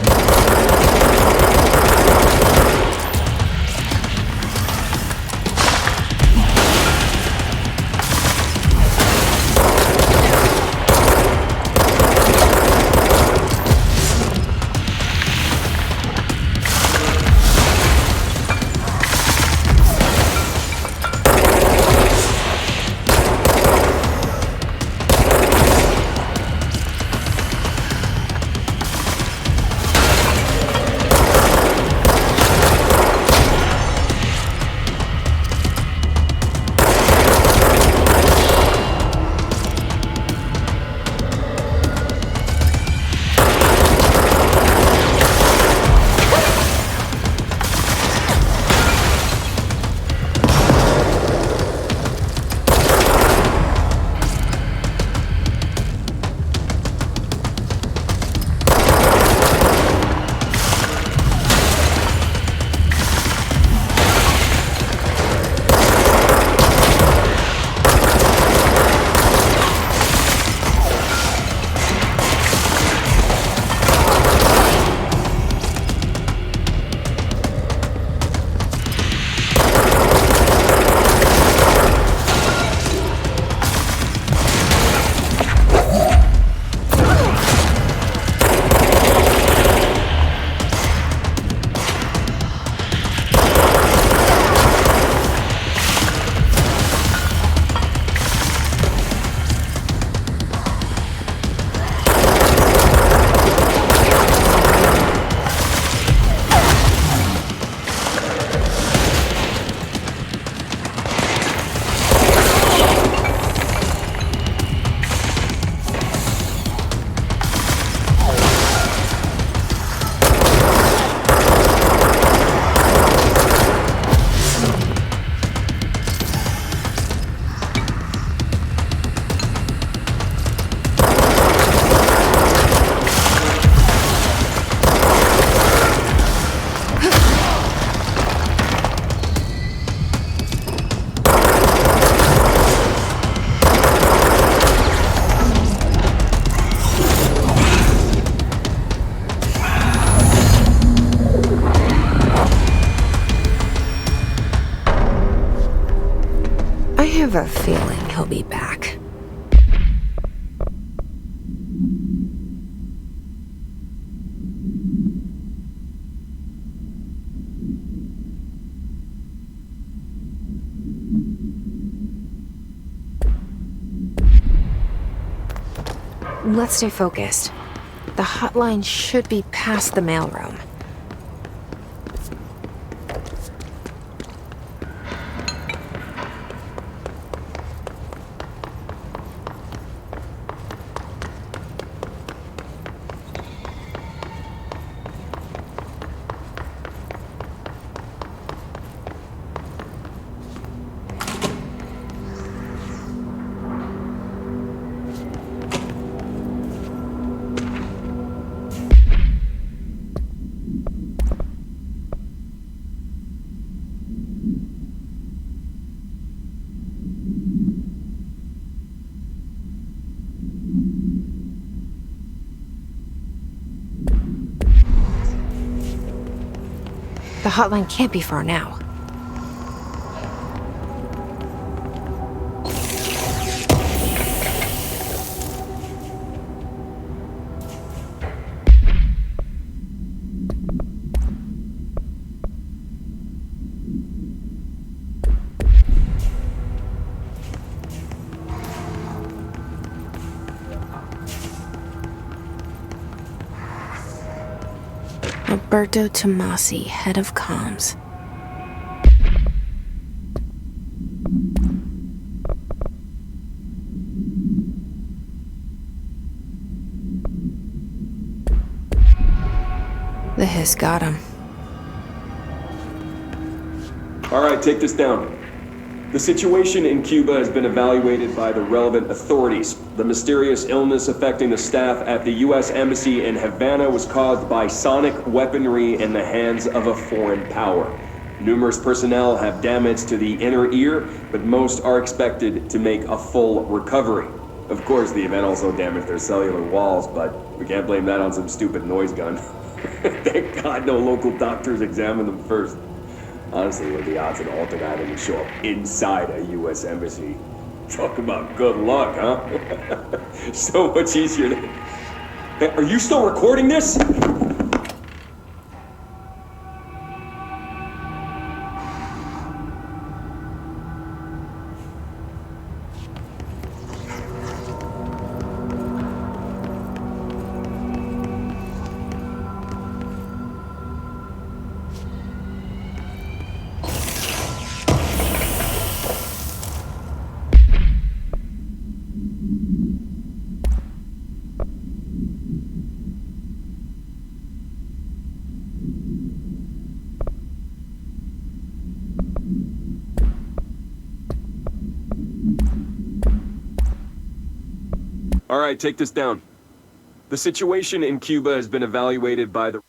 I have a feeling he'll be back. Let's stay focused. The hotline should be past the mailroom. The hotline can't be far now. Roberto Tomasi, head of comms. The hiss got him. All right, take this down. The situation in Cuba has been evaluated by the relevant authorities. The mysterious illness affecting the staff at the U.S. Embassy in Havana was caused by sonic weaponry in the hands of a foreign power. Numerous personnel have damage to the inner ear, but most are expected to make a full recovery. Of course, the event also damaged their cellular walls, but we can't blame that on some stupid noise gun. Thank God no local doctors examined them first. Honestly, what are the odds an alternate item would show up inside a U.S. embassy? Talk about good luck, huh? So much easier to... Hey, are you still recording this? All right, take this down. The situation in Cuba has been evaluated by the...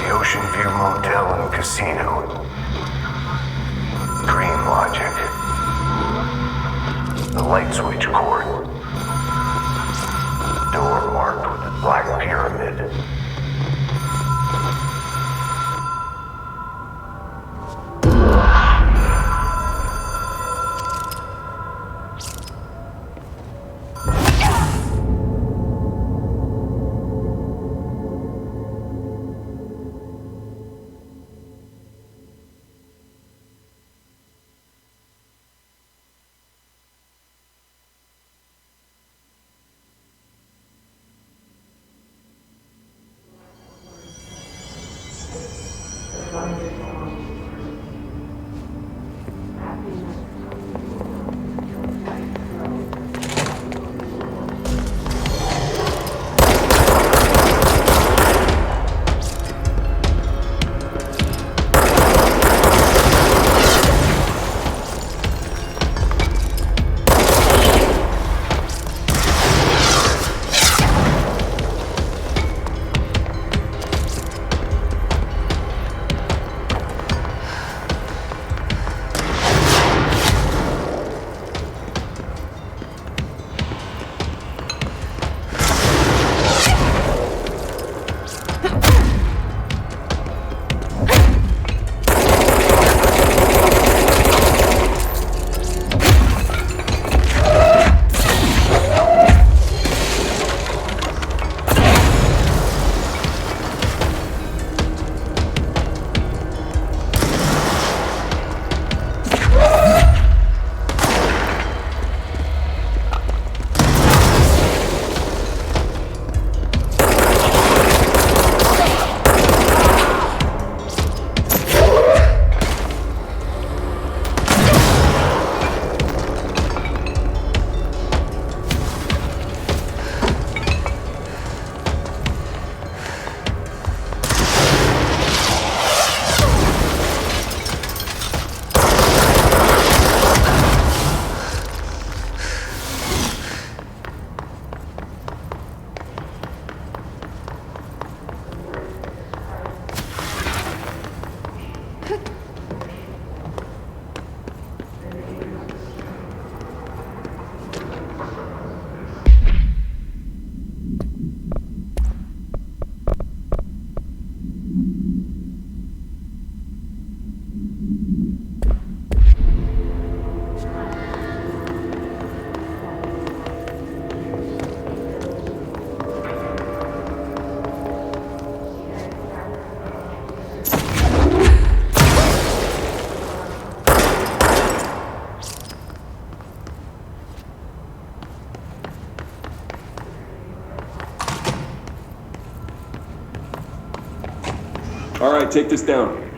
Ocean View Motel and Casino. Green Logic. The light switch cord. Door marked with a black pyramid. All right, take this down.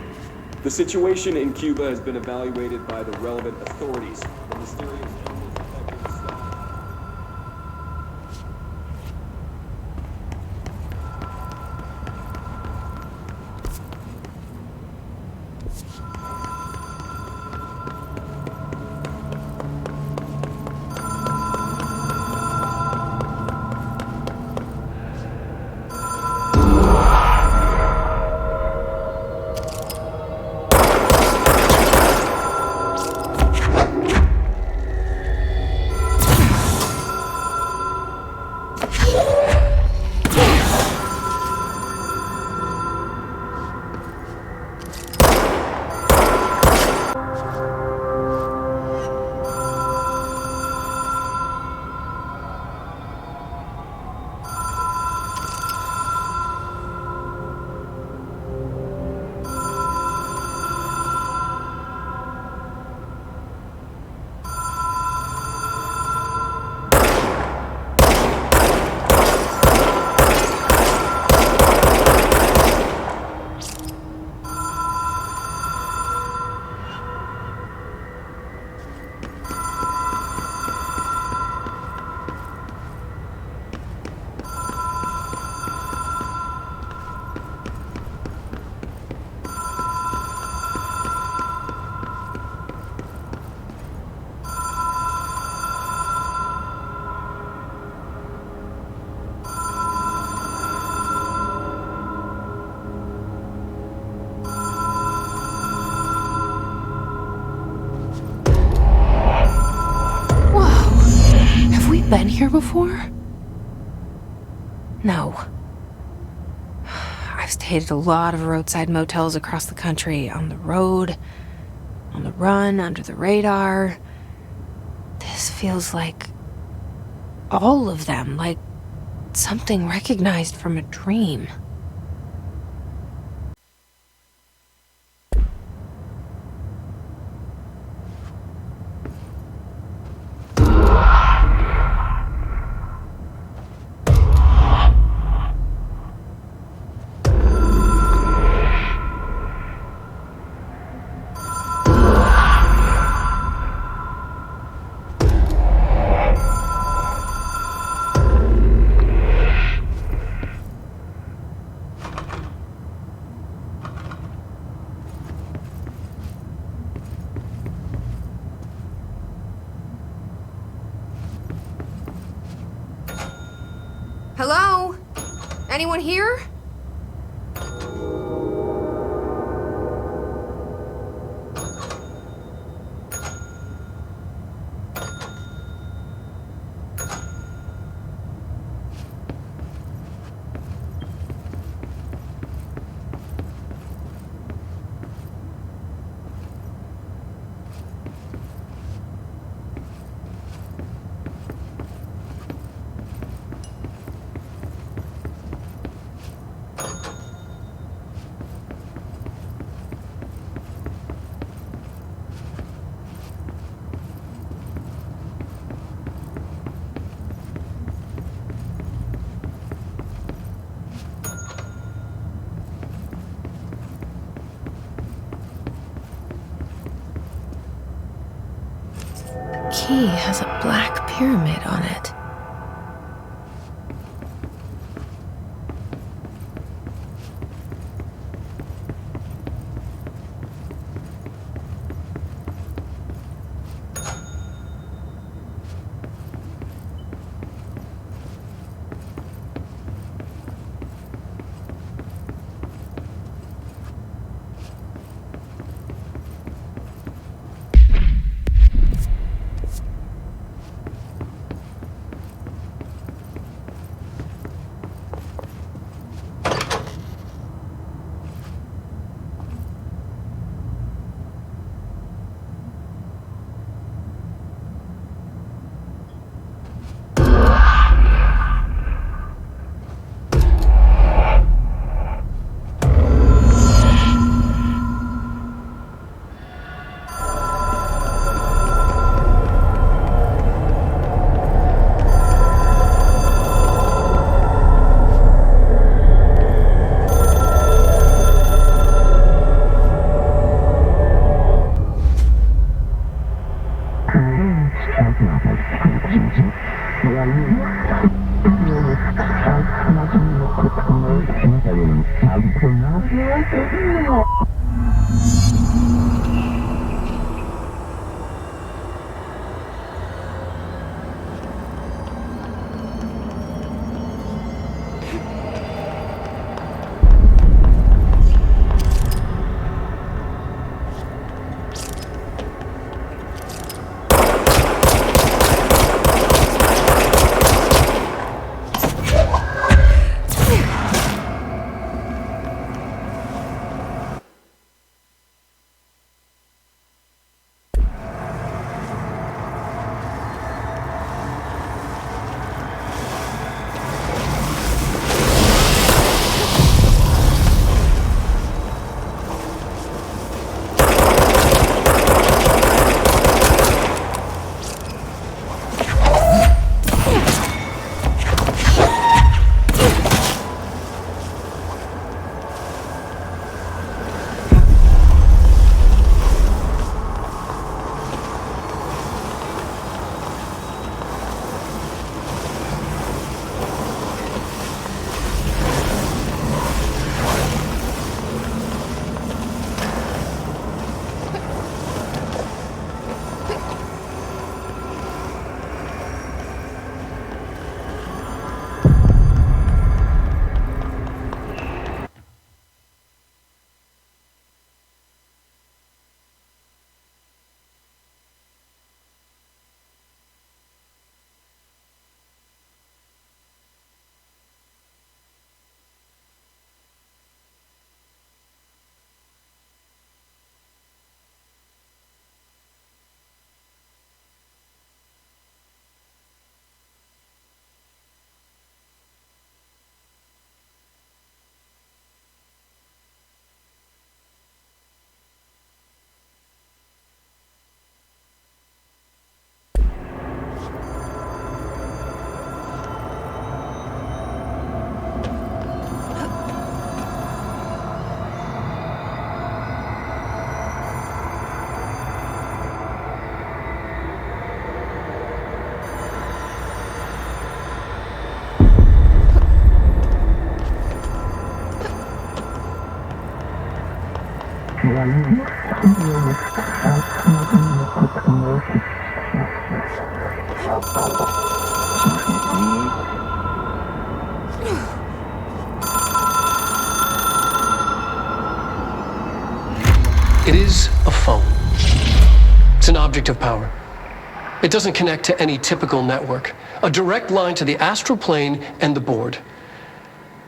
The situation in Cuba has been evaluated by the relevant authorities. The mysterious illness affecting the staff. Been here before? No. I've stayed at a lot of roadside motels across the country, on the road, on the run, under the radar. This feels like all of them, like something recognized from a dream. Hello? Anyone here? Key has a black pyramid on it. It is a phone. It's an object of power. It doesn't connect to any typical network. A direct line to the astral plane and the board.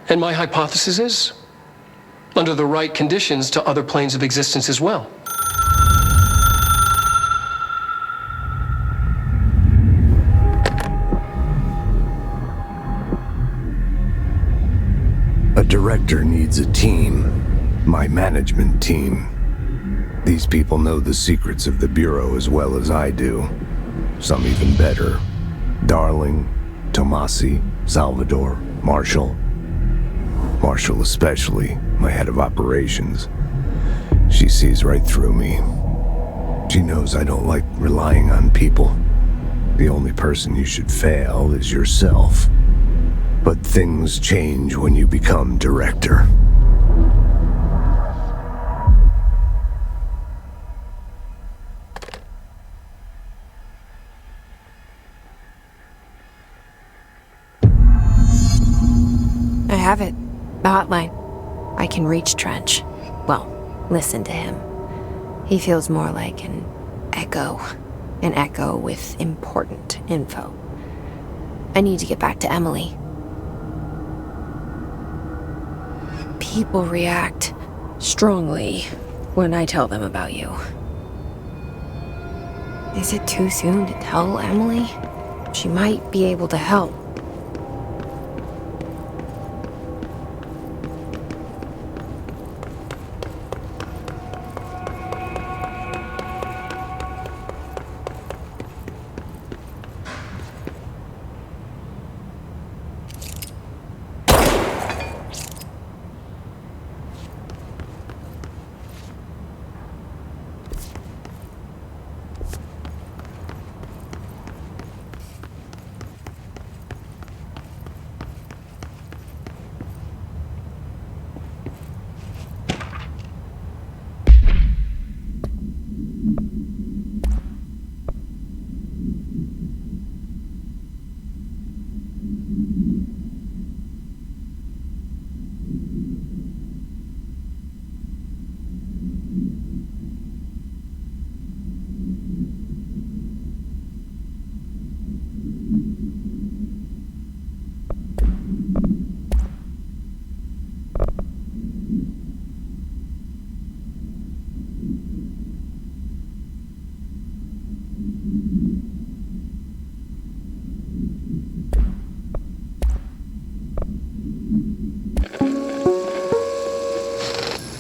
And my hypothesis is, under the right conditions, to other planes of existence as well. A director needs a team. My management team. These people know the secrets of the Bureau as well as I do. Some even better. Darling, Tomasi, Salvador, Marshall. Marshall especially, my head of operations. She sees right through me. She knows I don't like relying on people. The only person you should fail is yourself. But things change when you become director. I have it. The hotline. I can reach Trench. Well, listen to him. He feels more like an echo. An echo with important info. I need to get back to Emily. People react strongly when I tell them about you. Is it too soon to tell Emily? She might be able to help.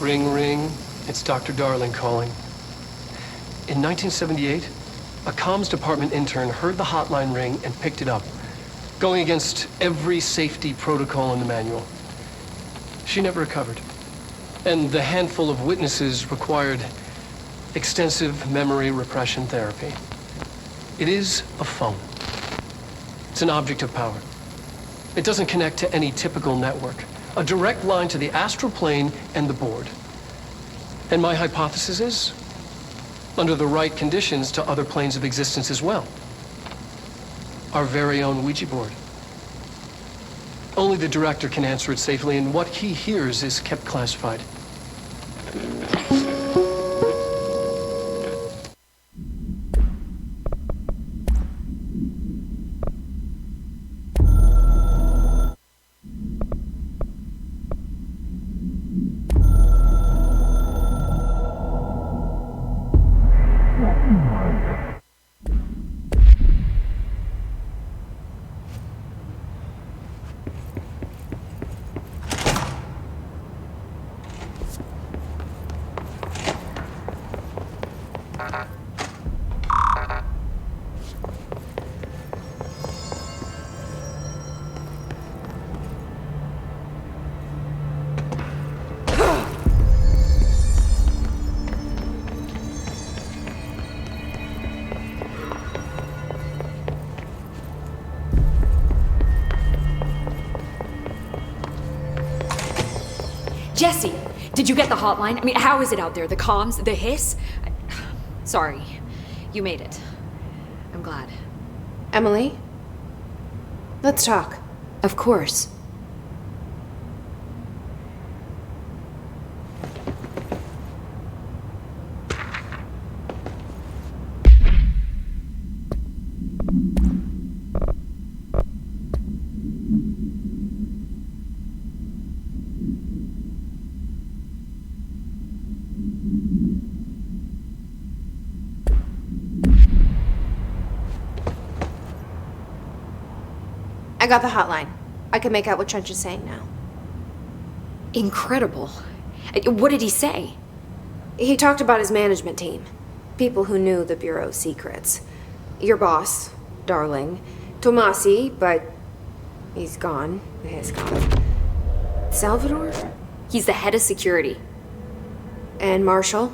Ring, ring. It's Dr. Darling calling. In 1978, a comms department intern heard the hotline ring and picked it up, going against every safety protocol in the manual. She never recovered. And the handful of witnesses required extensive memory repression therapy. It is a phone. It's an object of power. It doesn't connect to any typical network. A direct line to the astral plane and the board. And my hypothesis is, under the right conditions, to other planes of existence as well. Our very own Ouija board. Only the director can answer it safely, and what he hears is kept classified. Jesse, did you get the hotline? I mean, how is it out there? The comms? The hiss? Sorry. You made it. I'm glad. Emily? Let's talk. Of course. I got the hotline. I can make out what Trench is saying now. Incredible. What did he say? He talked about his management team. People who knew the Bureau's secrets. Your boss, Darling. Tomasi, but he's gone. He's gone. Salvador? He's the head of security. And Marshall?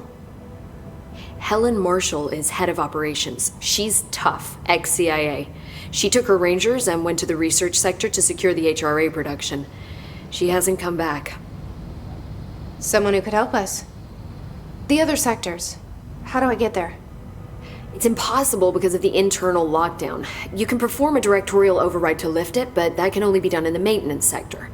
Helen Marshall is head of operations. She's tough, ex-CIA. She took her Rangers and went to the research sector to secure the HRA production. She hasn't come back. Someone who could help us. The other sectors. How do I get there? It's impossible because of the internal lockdown. You can perform a directorial override to lift it, but that can only be done in the maintenance sector.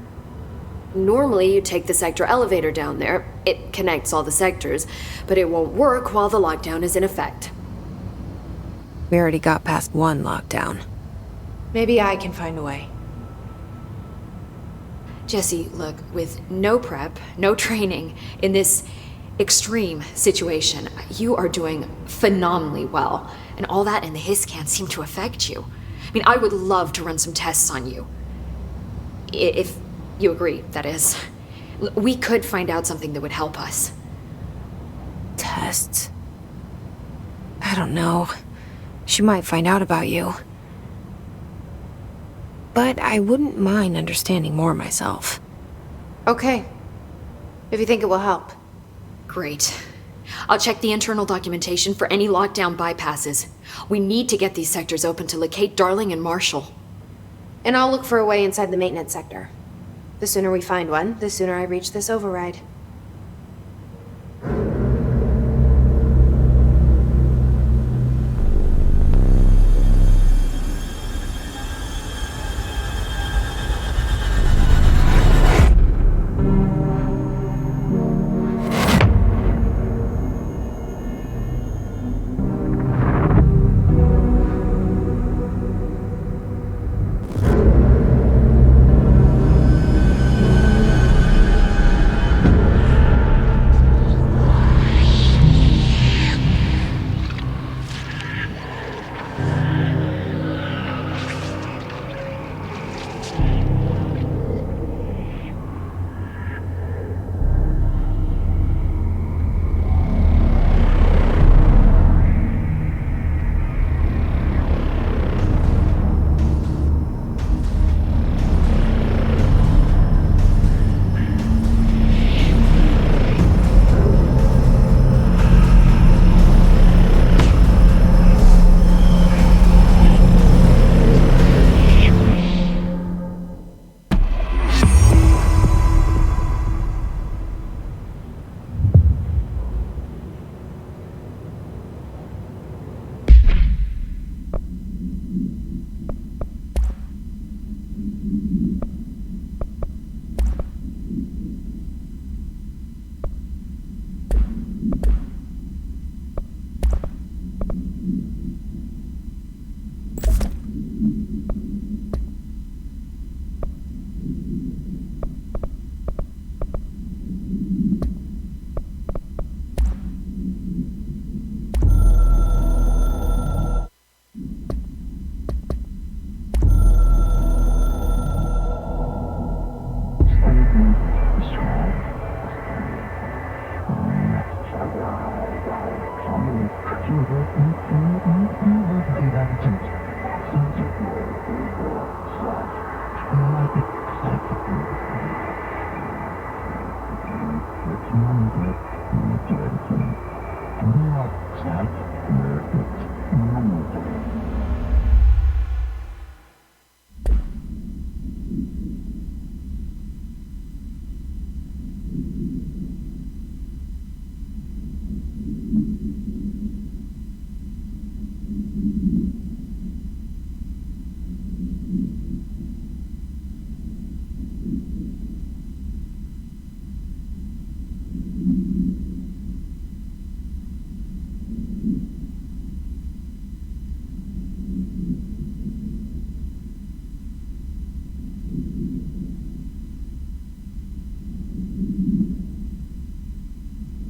Normally, you take the sector elevator down there. It connects all the sectors, but it won't work while the lockdown is in effect. We already got past one lockdown. Maybe I can find a way. Jesse, look, with no prep, no training, in this extreme situation, you are doing phenomenally well. And all that and the hiss can't seem to affect you. I mean, I would love to run some tests on you. If you agree, that is. We could find out something that would help us. Tests? I don't know. She might find out about you. But I wouldn't mind understanding more myself. Okay. If you think it will help. Great. I'll check the internal documentation for any lockdown bypasses. We need to get these sectors open to locate Darling and Marshall. And I'll look for a way inside the maintenance sector. The sooner we find one, the sooner I reach this override.